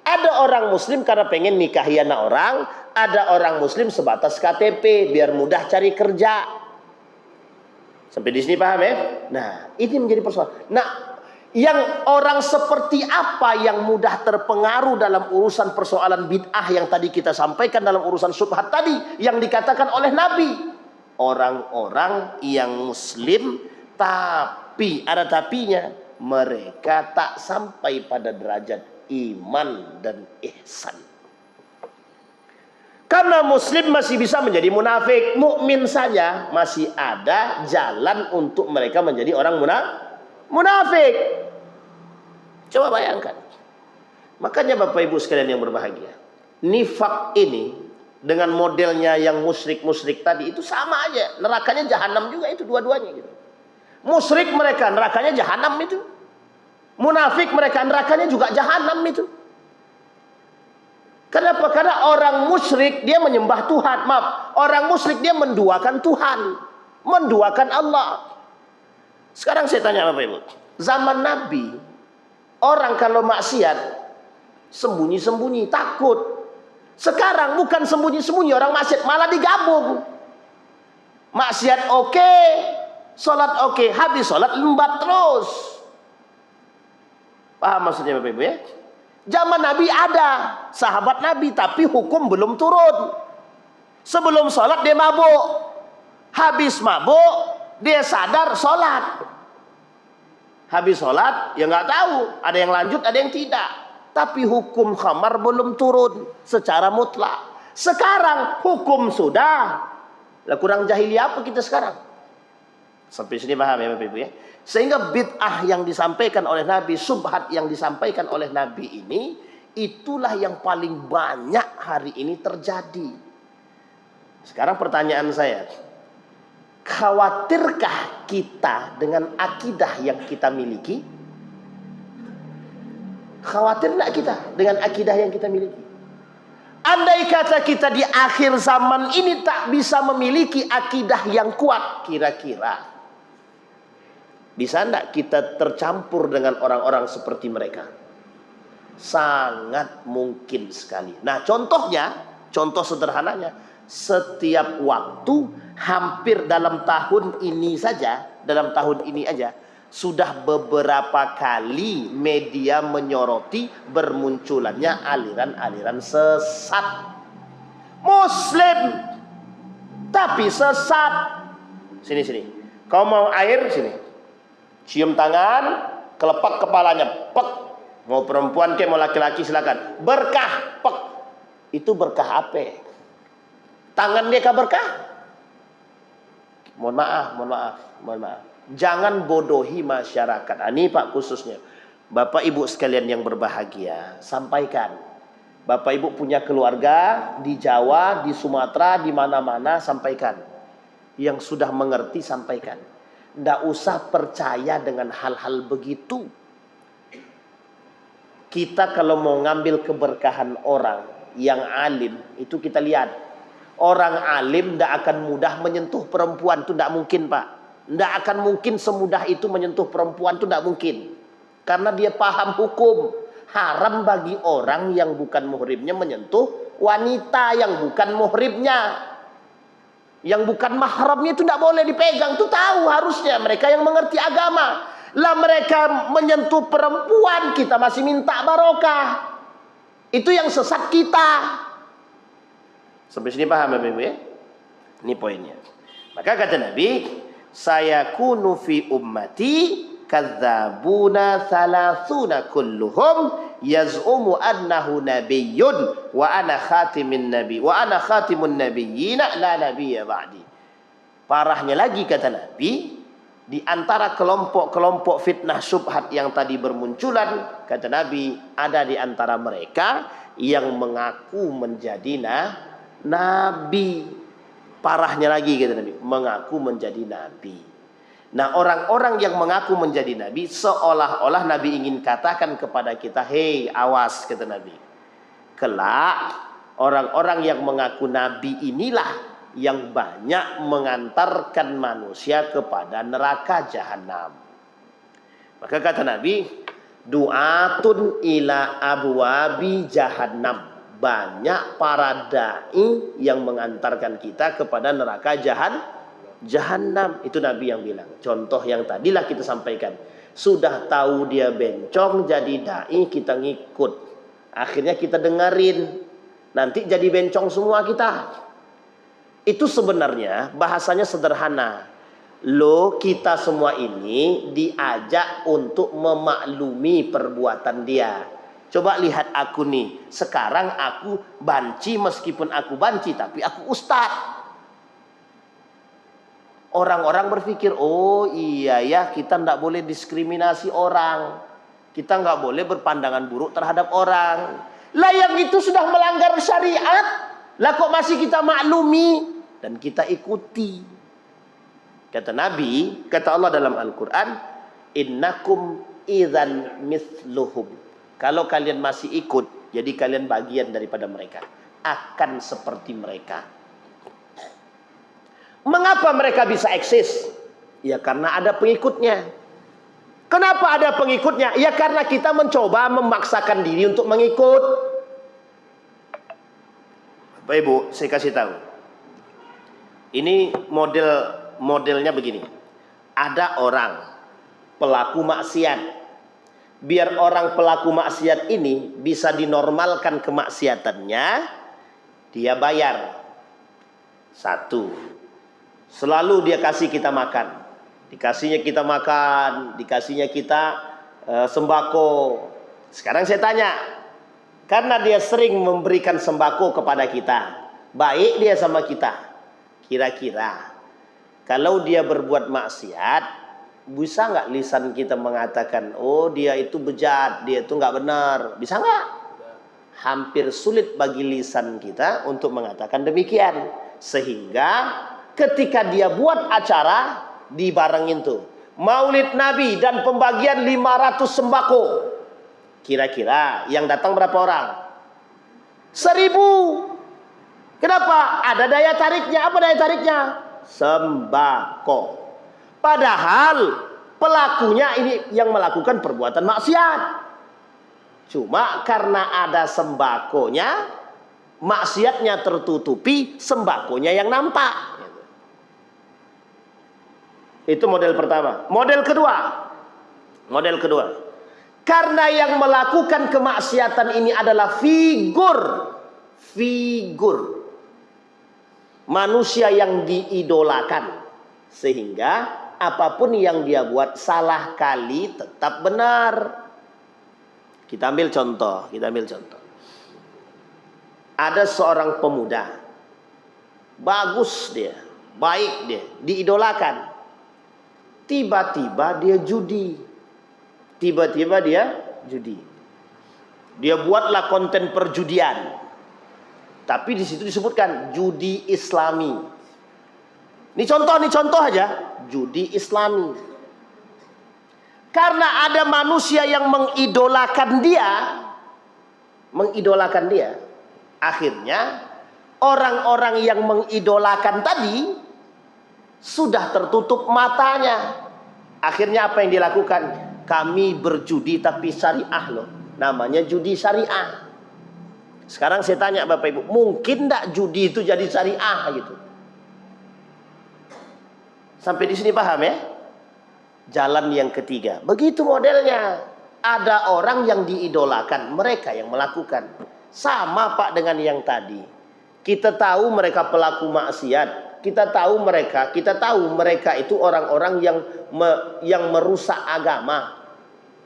Ada orang muslim karena pengen nikahi anak orang, ada orang muslim sebatas KTP biar mudah cari kerja. Sampai di sini paham ya? Nah, ini menjadi persoalan. Nah, yang orang seperti apa yang mudah terpengaruh dalam urusan persoalan bid'ah yang tadi kita sampaikan dalam urusan syubhat tadi yang dikatakan oleh Nabi? Orang-orang yang muslim tapi ada tapinya, mereka tak sampai pada derajat iman dan ihsan. Karena muslim masih bisa menjadi munafik, mukmin saja masih ada jalan untuk mereka menjadi orang munafik. Coba bayangkan. Makanya Bapak Ibu sekalian yang berbahagia, nifak ini dengan modelnya yang musyrik-musyrik tadi itu sama aja, nerakanya jahanam juga itu dua-duanya gitu. Musyrik mereka nerakanya jahanam itu. Munafik mereka nerakanya juga jahanam itu. Kenapa? Karena orang musyrik dia menyembah Tuhan. Maaf, orang musyrik dia menduakan Tuhan, menduakan Allah. Sekarang saya tanya Bapak Ibu, zaman Nabi orang kalau maksiat sembunyi-sembunyi, takut. Sekarang bukan sembunyi-sembunyi orang maksiat, malah digabung. Maksiat oke, sholat oke, habis sholat lembat terus. Paham maksudnya Bapak Ibu ya? Zaman Nabi ada sahabat Nabi, tapi hukum belum turun. Sebelum sholat dia mabuk, habis mabuk dia sadar sholat. Habis sholat ya nggak tahu, ada yang lanjut ada yang tidak. Tapi hukum khamar belum turun secara mutlak. Sekarang hukum sudah. Lah kurang jahiliyah apa kita sekarang? Sampai sini paham ya Bapak Ibu ya? Sehingga bid'ah yang disampaikan oleh Nabi, subhat yang disampaikan oleh Nabi ini, itulah yang paling banyak hari ini terjadi. Sekarang pertanyaan saya, khawatirkah kita dengan akidah yang kita miliki? Khawatir enggak kita dengan akidah yang kita miliki? Andai kata kita di akhir zaman ini tak bisa memiliki akidah yang kuat, kira-kira bisa enggak kita tercampur dengan orang-orang seperti mereka? Sangat mungkin sekali. Nah contohnya, contoh sederhananya, setiap waktu hampir dalam tahun ini saja, dalam tahun ini aja, sudah beberapa kali media menyoroti bermunculannya aliran-aliran sesat. Muslim tapi sesat. Sini. Kau mau air? Sini. Cium tangan, kelepak kepalanya, pek. Mau perempuan ke mau laki-laki silakan. Berkah, pek. Itu berkah apa? Tangan dia kah berkah? Mohon maaf. Jangan bodohi masyarakat. Ini Pak khususnya. Bapak Ibu sekalian yang berbahagia, sampaikan. Bapak Ibu punya keluarga di Jawa, di Sumatera, di mana-mana, sampaikan. Yang sudah mengerti sampaikan. Tidak usah percaya dengan hal-hal begitu. Kita kalau mau ngambil keberkahan orang yang alim, itu kita lihat. Orang alim tidak akan mudah menyentuh perempuan, itu tidak mungkin Pak. Tidak akan mungkin semudah itu menyentuh perempuan, itu tidak mungkin. Karena dia paham hukum. Haram bagi orang yang bukan muhrimnya menyentuh wanita yang bukan muhrimnya. Yang bukan mahramnya itu tidak boleh dipegang. Itu tahu harusnya mereka yang mengerti agama. Lah mereka menyentuh perempuan, kita masih minta barokah. Itu yang sesat kita. Sampai sini paham Bapak Ibu ya? Ini poinnya. Maka kata Nabi, sayakunu fi ummati kadzabuna thalathuna kulluhum yaz'umu annahu nabiyyun wa ana khatimun nabiyyina la nabiyya ba'di. Parahnya lagi kata Nabi, di antara kelompok-kelompok fitnah syubhat yang tadi bermunculan, kata Nabi, ada di antara mereka yang mengaku menjadi nabi. Parahnya lagi kata Nabi, mengaku menjadi nabi. Nah, orang-orang yang mengaku menjadi nabi seolah-olah Nabi ingin katakan kepada kita, hei awas, kata Nabi, kelak orang-orang yang mengaku nabi inilah yang banyak mengantarkan manusia kepada neraka jahanam. Maka kata Nabi, du'atun ila abwabi jahannam, banyak para dai yang mengantarkan kita kepada neraka jahanam. Itu Nabi yang bilang. Contoh yang tadilah kita sampaikan, sudah tahu dia bencong jadi dai, kita ngikut, akhirnya kita dengerin, nanti jadi bencong semua kita. Itu sebenarnya bahasanya sederhana. Loh, kita semua ini diajak untuk memaklumi perbuatan dia. Coba lihat aku nih, sekarang aku banci, meskipun aku banci tapi aku ustadz. Orang-orang berpikir, oh iya ya, kita tidak boleh diskriminasi orang, kita nggak boleh berpandangan buruk terhadap orang. Lah yang itu sudah melanggar syariat, lah kok masih kita maklumi dan kita ikuti. Kata Nabi, kata Allah dalam Al-Quran, innakum idzan mithluhum. Kalau kalian masih ikut, jadi kalian bagian daripada mereka, akan seperti mereka. Mengapa mereka bisa eksis? Ya karena ada pengikutnya. Kenapa ada pengikutnya? Ya karena kita mencoba memaksakan diri untuk mengikut. Bapak Ibu, saya kasih tahu. Ini modelnya begini. Ada orang pelaku maksiat. Biar orang pelaku maksiat ini bisa dinormalkan kemaksiatannya, dia bayar. Satu, selalu dia kasih kita makan. Dikasihnya kita makan, dikasihnya kita sembako. Sekarang saya tanya, karena dia sering memberikan sembako kepada kita, baik dia sama kita, kira-kira kalau dia berbuat maksiat, bisa nggak lisan kita mengatakan, oh dia itu bejat, dia itu nggak benar? Bisa nggak? Hampir sulit bagi lisan kita untuk mengatakan demikian. Sehingga ketika dia buat acara, dibarengin tuh Maulid Nabi dan pembagian 500 sembako. Kira-kira yang datang berapa orang? 1000. Kenapa? Ada daya tariknya. Apa daya tariknya? Sembako. Padahal pelakunya ini yang melakukan perbuatan maksiat. Cuma karena ada sembakonya, maksiatnya tertutupi, sembakonya yang nampak. Itu model pertama. Model kedua. Karena yang melakukan kemaksiatan ini adalah figur manusia yang diidolakan, sehingga apapun yang dia buat salah kali tetap benar. Kita ambil contoh. Ada seorang pemuda, bagus dia, baik dia, diidolakan. Tiba-tiba dia judi. Dia buatlah konten perjudian. Tapi di situ disebutkan judi Islami. Ini contoh aja, judi Islami. Karena ada manusia yang mengidolakan dia, akhirnya orang-orang yang mengidolakan tadi sudah tertutup matanya. Akhirnya apa yang dilakukan? Kami berjudi tapi syariah loh. Namanya judi syariah. Sekarang saya tanya Bapak Ibu, mungkin enggak judi itu jadi syariah gitu? Sampai di sini paham ya? Jalan yang ketiga, begitu modelnya. Ada orang yang diidolakan, mereka yang melakukan. Sama Pak dengan yang tadi. Kita tahu mereka pelaku maksiat, kita tahu mereka itu orang-orang yang merusak agama.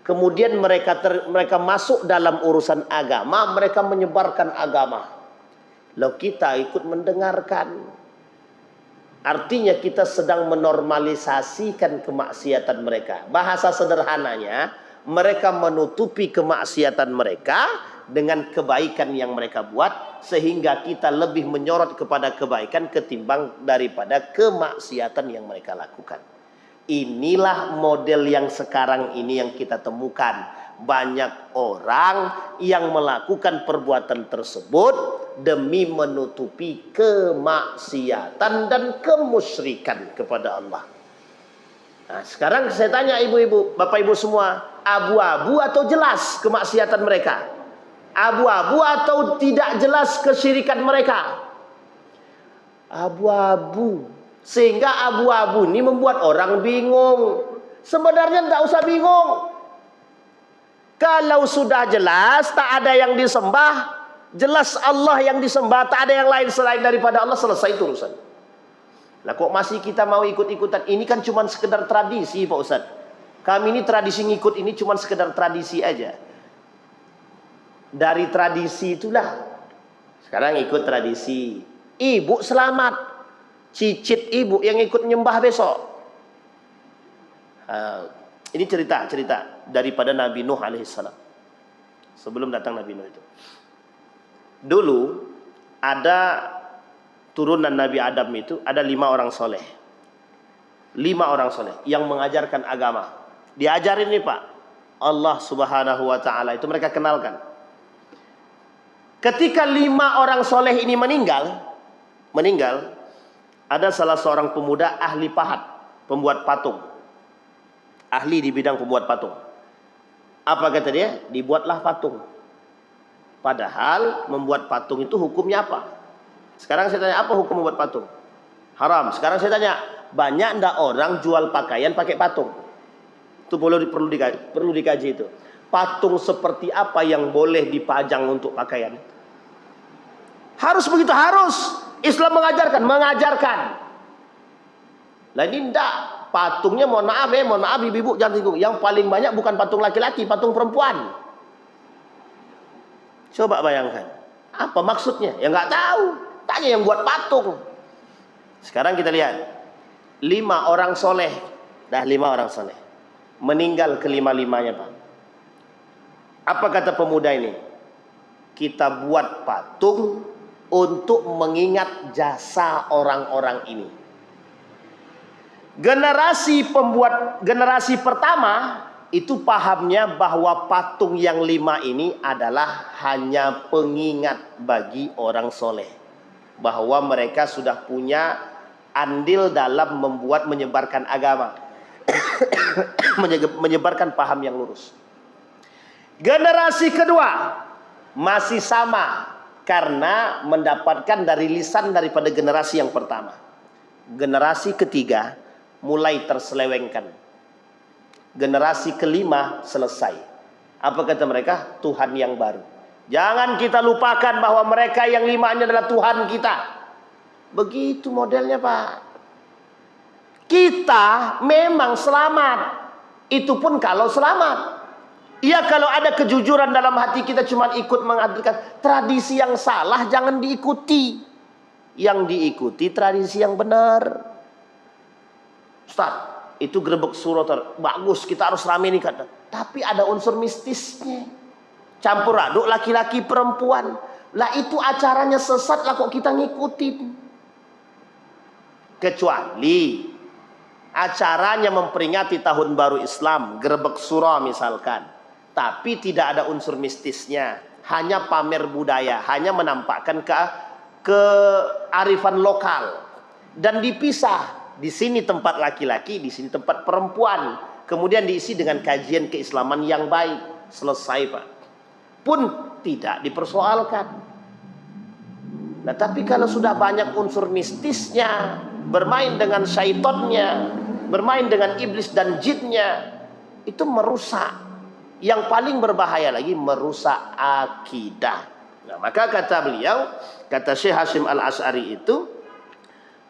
Kemudian mereka masuk dalam urusan agama, mereka menyebarkan agama. Lalu kita ikut mendengarkan. Artinya kita sedang menormalisasikan kemaksiatan mereka. Bahasa sederhananya, mereka menutupi kemaksiatan mereka dengan kebaikan yang mereka buat, sehingga kita lebih menyorot kepada kebaikan ketimbang daripada kemaksiatan yang mereka lakukan. Inilah model yang sekarang ini yang kita temukan. Banyak orang yang melakukan perbuatan tersebut demi menutupi kemaksiatan dan kemusyrikan kepada Allah. Nah, sekarang saya tanya ibu-ibu, bapak ibu semua, abu-abu atau jelas kemaksiatan mereka? Abu-abu atau tidak jelas kesyirikan mereka? Abu-abu. Sehingga abu-abu ini membuat orang bingung. Sebenarnya tidak usah bingung. Kalau sudah jelas tak ada yang disembah, jelas Allah yang disembah, tak ada yang lain selain daripada Allah, selesai itu urusan. Lah kok masih kita mau ikut-ikutan? Ini kan cuma sekedar tradisi Pak Ustadz. Kami ini tradisi ngikut ini cuma sekedar tradisi aja. Dari tradisi itulah sekarang ikut tradisi. Ibu selamat, cicit ibu yang ikut nyembah besok. Ini cerita daripada Nabi Nuh alaihissalam. Sebelum datang Nabi Nuh itu, dulu ada turunan Nabi Adam itu ada 5 orang soleh. 5 orang soleh yang mengajarkan agama. Diajarin nih Pak, Allah subhanahu wa ta'ala itu mereka kenalkan. Ketika 5 orang soleh ini meninggal, ada salah seorang pemuda ahli pahat, pembuat patung. Ahli di bidang pembuat patung. Apa kata dia? Dibuatlah patung. Padahal membuat patung itu hukumnya apa? Sekarang saya tanya, apa hukum membuat patung? Haram. Sekarang saya tanya, banyak ndak orang jual pakaian pakai patung? Itu perlu dikaji itu. Patung seperti apa yang boleh dipajang untuk pakaian? Harus begitu, harus. Islam mengajarkan. Lah ini ndak. Patungnya mohon maaf ibu-ibu jangan singgung. Yang paling banyak bukan patung laki-laki, patung perempuan. Coba bayangkan. Apa maksudnya? Ya nggak tahu. Tanya yang buat patung. Sekarang kita lihat 5 orang soleh. Dah 5 orang soleh meninggal kelima-limanya Pak. Apa kata pemuda ini? Kita buat patung untuk mengingat jasa orang-orang ini. Generasi pertama itu pahamnya bahwa patung yang 5 ini adalah hanya pengingat bagi orang soleh, bahwa mereka sudah punya andil dalam menyebarkan agama, menyebarkan paham yang lurus. Generasi kedua masih sama karena mendapatkan dari lisan daripada generasi yang pertama. Generasi ketiga mulai terselewengkan. Generasi kelima selesai. Apa kata mereka? Tuhan yang baru. Jangan kita lupakan bahwa mereka yang 5 ini adalah Tuhan kita. Begitu modelnya Pak. Kita memang selamat. Itu pun kalau selamat. Ya kalau ada kejujuran dalam hati kita cuma ikut mengadilkan tradisi yang salah, jangan diikuti. Yang diikuti tradisi yang benar. Ustaz, itu gerbek surau bagus, kita harus rame nih kata. Tapi ada unsur mistisnya. Campur aduk laki-laki perempuan. Lah itu acaranya sesat lah kok kita ngikutin. Kecuali acaranya memperingati tahun baru Islam, gerbek surau misalkan. Tapi tidak ada unsur mistisnya. Hanya pamer budaya, hanya menampakkan kearifan lokal. Dan dipisah. Di sini tempat laki-laki, di sini tempat perempuan. Kemudian diisi dengan kajian keislaman yang baik. Selesai Pak. Pun tidak dipersoalkan. Nah tapi kalau sudah banyak unsur mistisnya, bermain dengan syaitonnya, bermain dengan iblis dan jinnya, itu merusak. Yang paling berbahaya lagi merusak akidah. Nah maka kata beliau, kata Syekh Hashim Al-Asy'ari itu,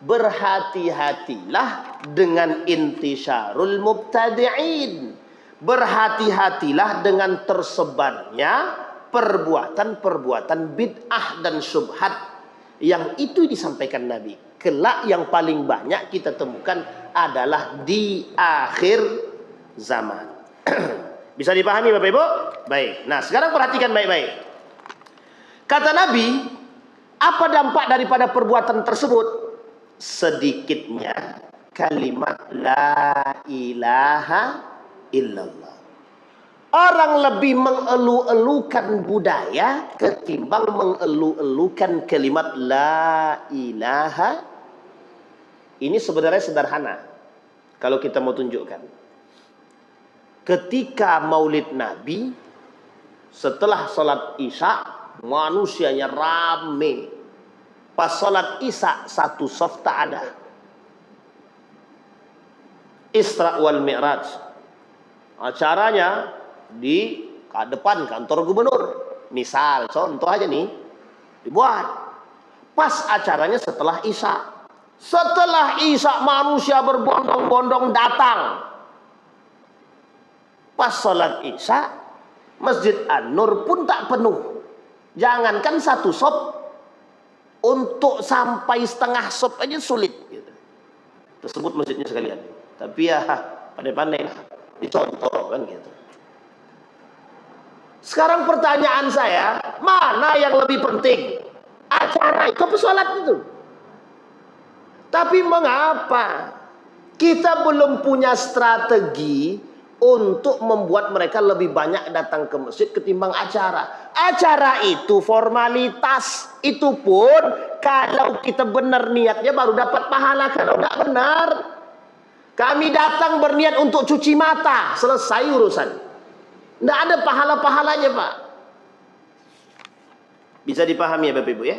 berhati-hatilah dengan intisyarul mubtadi'in. Berhati-hatilah dengan tersebarnya perbuatan-perbuatan bid'ah dan syubhat. Yang itu disampaikan Nabi. Kelak yang paling banyak kita temukan adalah di akhir zaman. Bisa dipahami Bapak Ibu? Baik. Nah sekarang perhatikan baik-baik. Kata Nabi, apa dampak daripada perbuatan tersebut? Sedikitnya kalimat la ilaha illallah. Orang lebih mengelu-elukan budaya ketimbang mengelu-elukan kalimat la ilaha. Ini sebenarnya sederhana kalau kita mau tunjukkan. Ketika Maulid Nabi, setelah sholat Isya, manusianya rame. Pas sholat Isya, satu saf tak ada. Isra wal Mi'raj. Acaranya di depan kantor gubernur. Misal, contoh aja nih, dibuat. Pas acaranya setelah Isya. Setelah Isya manusia berbondong-bondong datang. Pas sholat Isya, Masjid An-Nur pun tak penuh. Jangankan satu sop, untuk sampai setengah sop aja sulit. Gitu. Tersebut masjidnya sekalian. Tapi ya pandai-pandai lah, dicontoh kan gitu. Sekarang pertanyaan saya, mana yang lebih penting? Acara itu apa sholat itu? Tapi mengapa kita belum punya strategi untuk membuat mereka lebih banyak datang ke masjid ketimbang acara? Acara itu formalitas. Itu pun kalau kita benar niatnya baru dapat pahala. Kalau tidak benar, kami datang berniat untuk cuci mata, selesai urusan. Tidak ada pahala-pahalanya, Pak. Bisa dipahami ya Bapak Ibu ya?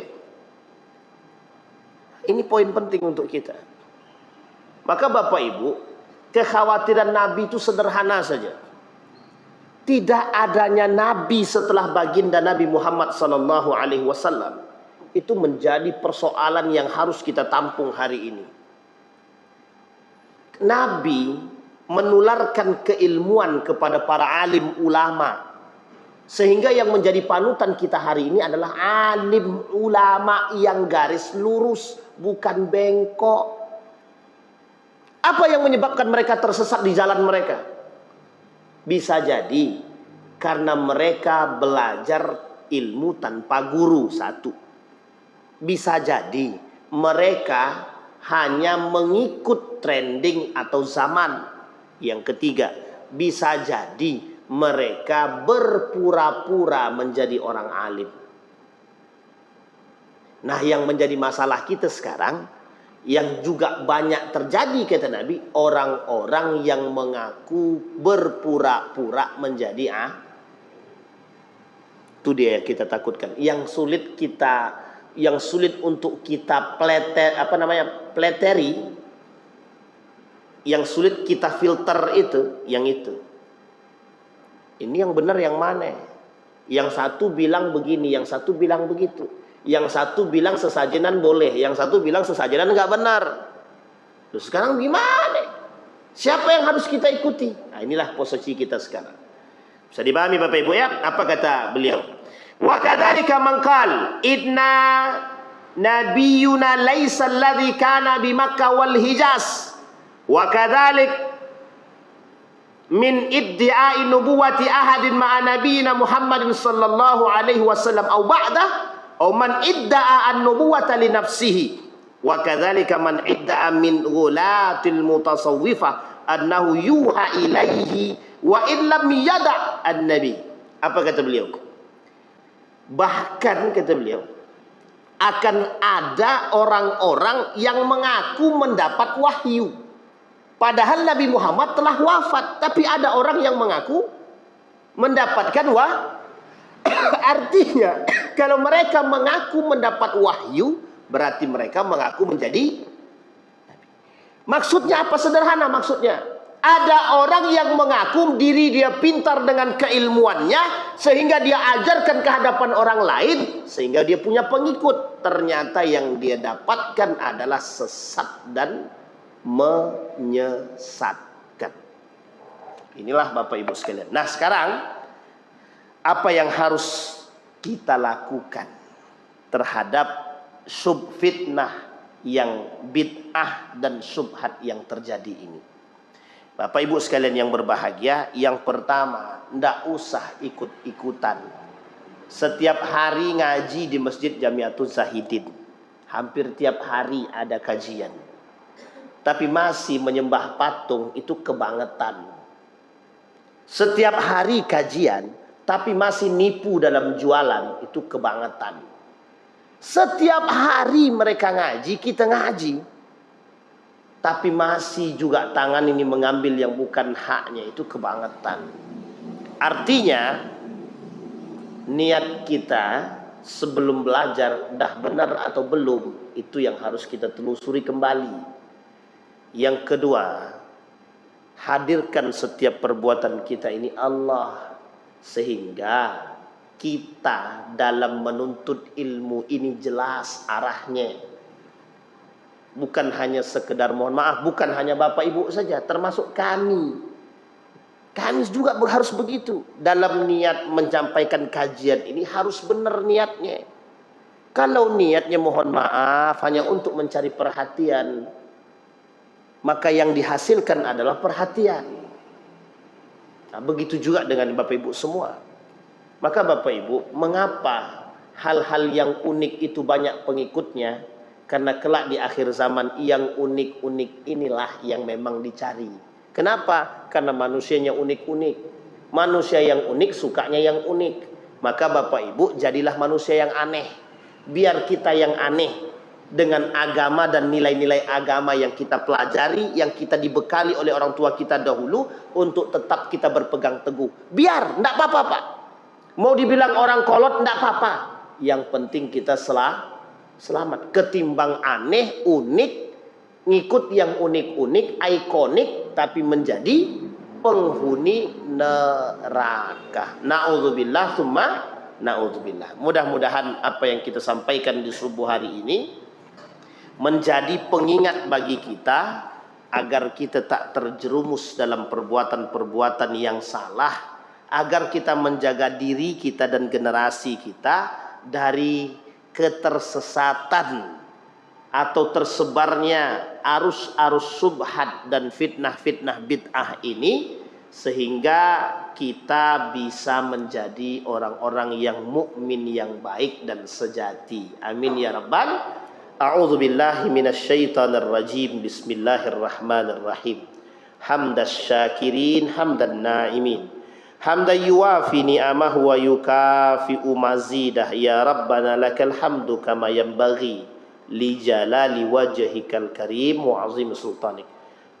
Ini poin penting untuk kita. Maka Bapak Ibu, kekhawatiran Nabi itu sederhana saja. Tidak adanya Nabi setelah baginda Nabi Muhammad SAW itu menjadi persoalan yang harus kita tampung hari ini. Nabi menularkan keilmuan kepada para alim ulama, sehingga yang menjadi panutan kita hari ini adalah alim ulama yang garis lurus, bukan bengkok. Apa yang menyebabkan mereka tersesat di jalan mereka? Bisa jadi karena mereka belajar ilmu tanpa guru, satu. Bisa jadi mereka hanya mengikut trending atau zaman. Yang ketiga, bisa jadi mereka berpura-pura menjadi orang alim. Nah, yang menjadi masalah kita sekarang, yang juga banyak terjadi kata Nabi, orang-orang yang mengaku berpura-pura menjadi itu dia yang kita takutkan. Yang sulit untuk kita peleteri, yang sulit kita filter itu, yang itu. Ini yang benar yang mana? Yang satu bilang begini, yang satu bilang begitu. Yang satu bilang sesajenan boleh, yang satu bilang sesajenan nggak benar. Terus sekarang gimana? Siapa yang harus kita ikuti? Nah, inilah posisi kita sekarang. Bisa dipahami Bapak Ibu ya? Apa kata beliau? Wa kadzalika man qala inna nabiyuna laisa alladhi kana bi Makkah wal Hijaz. Wa kadzalik min iddi'ai nubuwati ahadin ma'a nabiyina Muhammadin sallallahu alaihi wasallam au ba'dah au man idda'a an-nubuwata li nafsihi wa kadzalika man idda'a min ghulatil mutasawwifah annahu yuha ilaihi wa in lam yada' an-nabi. Apa kata beliau? Bahkan kata beliau, akan ada orang-orang yang mengaku mendapat wahyu. Padahal Nabi Muhammad telah wafat, tapi ada orang yang mengaku mendapatkan artinya kalau mereka mengaku mendapat wahyu, berarti mereka mengaku menjadi nabi. Maksudnya apa? Sederhana maksudnya. Ada orang yang mengaku diri dia pintar dengan keilmuannya, sehingga dia ajarkan ke hadapan orang lain, sehingga dia punya pengikut. Ternyata yang dia dapatkan adalah sesat dan menyesatkan. Inilah Bapak Ibu sekalian. Nah sekarang, apa yang harus kita lakukan terhadap subfitnah yang bid'ah dan subhat yang terjadi ini? Bapak Ibu sekalian yang berbahagia, yang pertama, ndak usah ikut-ikutan. Setiap hari ngaji di Masjid Jamiatul Zahidin. Hampir tiap hari ada kajian. tapi masih menyembah patung, itu kebangetan. Setiap hari kajian tapi masih nipu dalam jualan, itu kebangetan. Setiap hari mereka ngaji, kita ngaji, tapi masih juga tangan ini mengambil yang bukan haknya, itu kebangetan. Artinya niat kita sebelum belajar dah benar atau belum, itu yang harus kita telusuri kembali. Yang kedua, hadirkan setiap perbuatan kita ini Allah, sehingga kita dalam menuntut ilmu ini jelas arahnya. Bukan hanya sekedar, mohon maaf, bukan hanya Bapak Ibu saja, termasuk kami. Kami juga harus begitu. Dalam niat menyampaikan kajian ini harus benar niatnya. Kalau niatnya mohon maaf hanya untuk mencari perhatian, maka yang dihasilkan adalah perhatian. Nah, begitu juga dengan Bapak Ibu semua. Maka Bapak Ibu, mengapa hal-hal yang unik itu banyak pengikutnya? Karena kelak di akhir zaman yang unik-unik inilah yang memang dicari. Kenapa? Karena manusianya unik-unik. Manusia yang unik sukanya yang unik. Maka Bapak Ibu, jadilah manusia yang aneh. Biar kita yang aneh dengan agama dan nilai-nilai agama yang kita pelajari, yang kita dibekali oleh orang tua kita dahulu, untuk tetap kita berpegang teguh. Biar, enggak apa-apa Pak. Mau dibilang orang kolot, enggak apa-apa. Yang penting kita selamat. Ketimbang aneh, unik, ngikut yang unik-unik, ikonik, tapi menjadi penghuni neraka. Na'udzubillah summa na'udzubillah. Mudah-mudahan apa yang kita sampaikan di subuh hari ini menjadi pengingat bagi kita agar kita tak terjerumus dalam perbuatan-perbuatan yang salah, agar kita menjaga diri kita dan generasi kita dari ketersesatan atau tersebarnya arus-arus subhat dan fitnah-fitnah bid'ah ini, sehingga kita bisa menjadi orang-orang yang mukmin yang baik dan sejati. Amin ya rabbal. A'udzu billahi minasyaitonir rajim. Bismillahirrahmanirrahim. Hamdas syakirin hamdan naimin. Hamdan yuwafi ni'amahu wa yukafi'u mazidah. Ya Rabbana lakal hamdu kama yanbaghi li jalali wajhikal karim wa azim sultanik.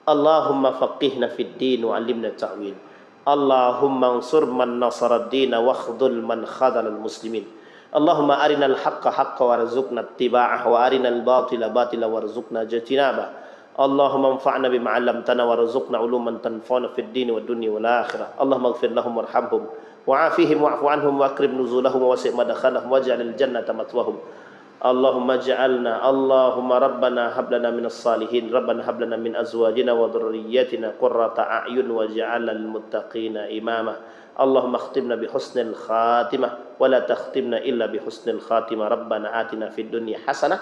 Allahumma faqihna fid din wa 'allimna ta'wil. Allahumma ansur man nasara ad-din wa khudhul man khadhala al-muslimin. Allahumma arinal haqqa haqqa warzuqna ittiba'ah wa arinal batila batila warzuqna ijtinabah. Allahumma anfa'na bima 'allamtana warzuqna 'uluman tanfa'una fid din wad dunya wal akhirah. Allahumma ighfir lahum warhamhum wa'afihim wa'fu anhum wa akrim nuzulahum wa wasi' madkhalahum waj'alil jannata mathwahum. Allahumma ja'alna Allahumma rabbana hab lana minas salihin rabbana hab lana min azwajina wa dhurriyyatina qurrata a'yun waj'alna lil muttaqina imama. Allahumma khtimna bi husnil khatimah wa la takhtimna illa bi husnil khatimah. Rabbana atina fid dunya hasanah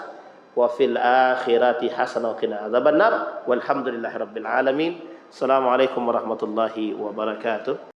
wa fil akhirati hasanah wa qina adzabannar. Walhamdulillahirabbil alamin. Assalamualaikum warahmatullahi wabarakatuh.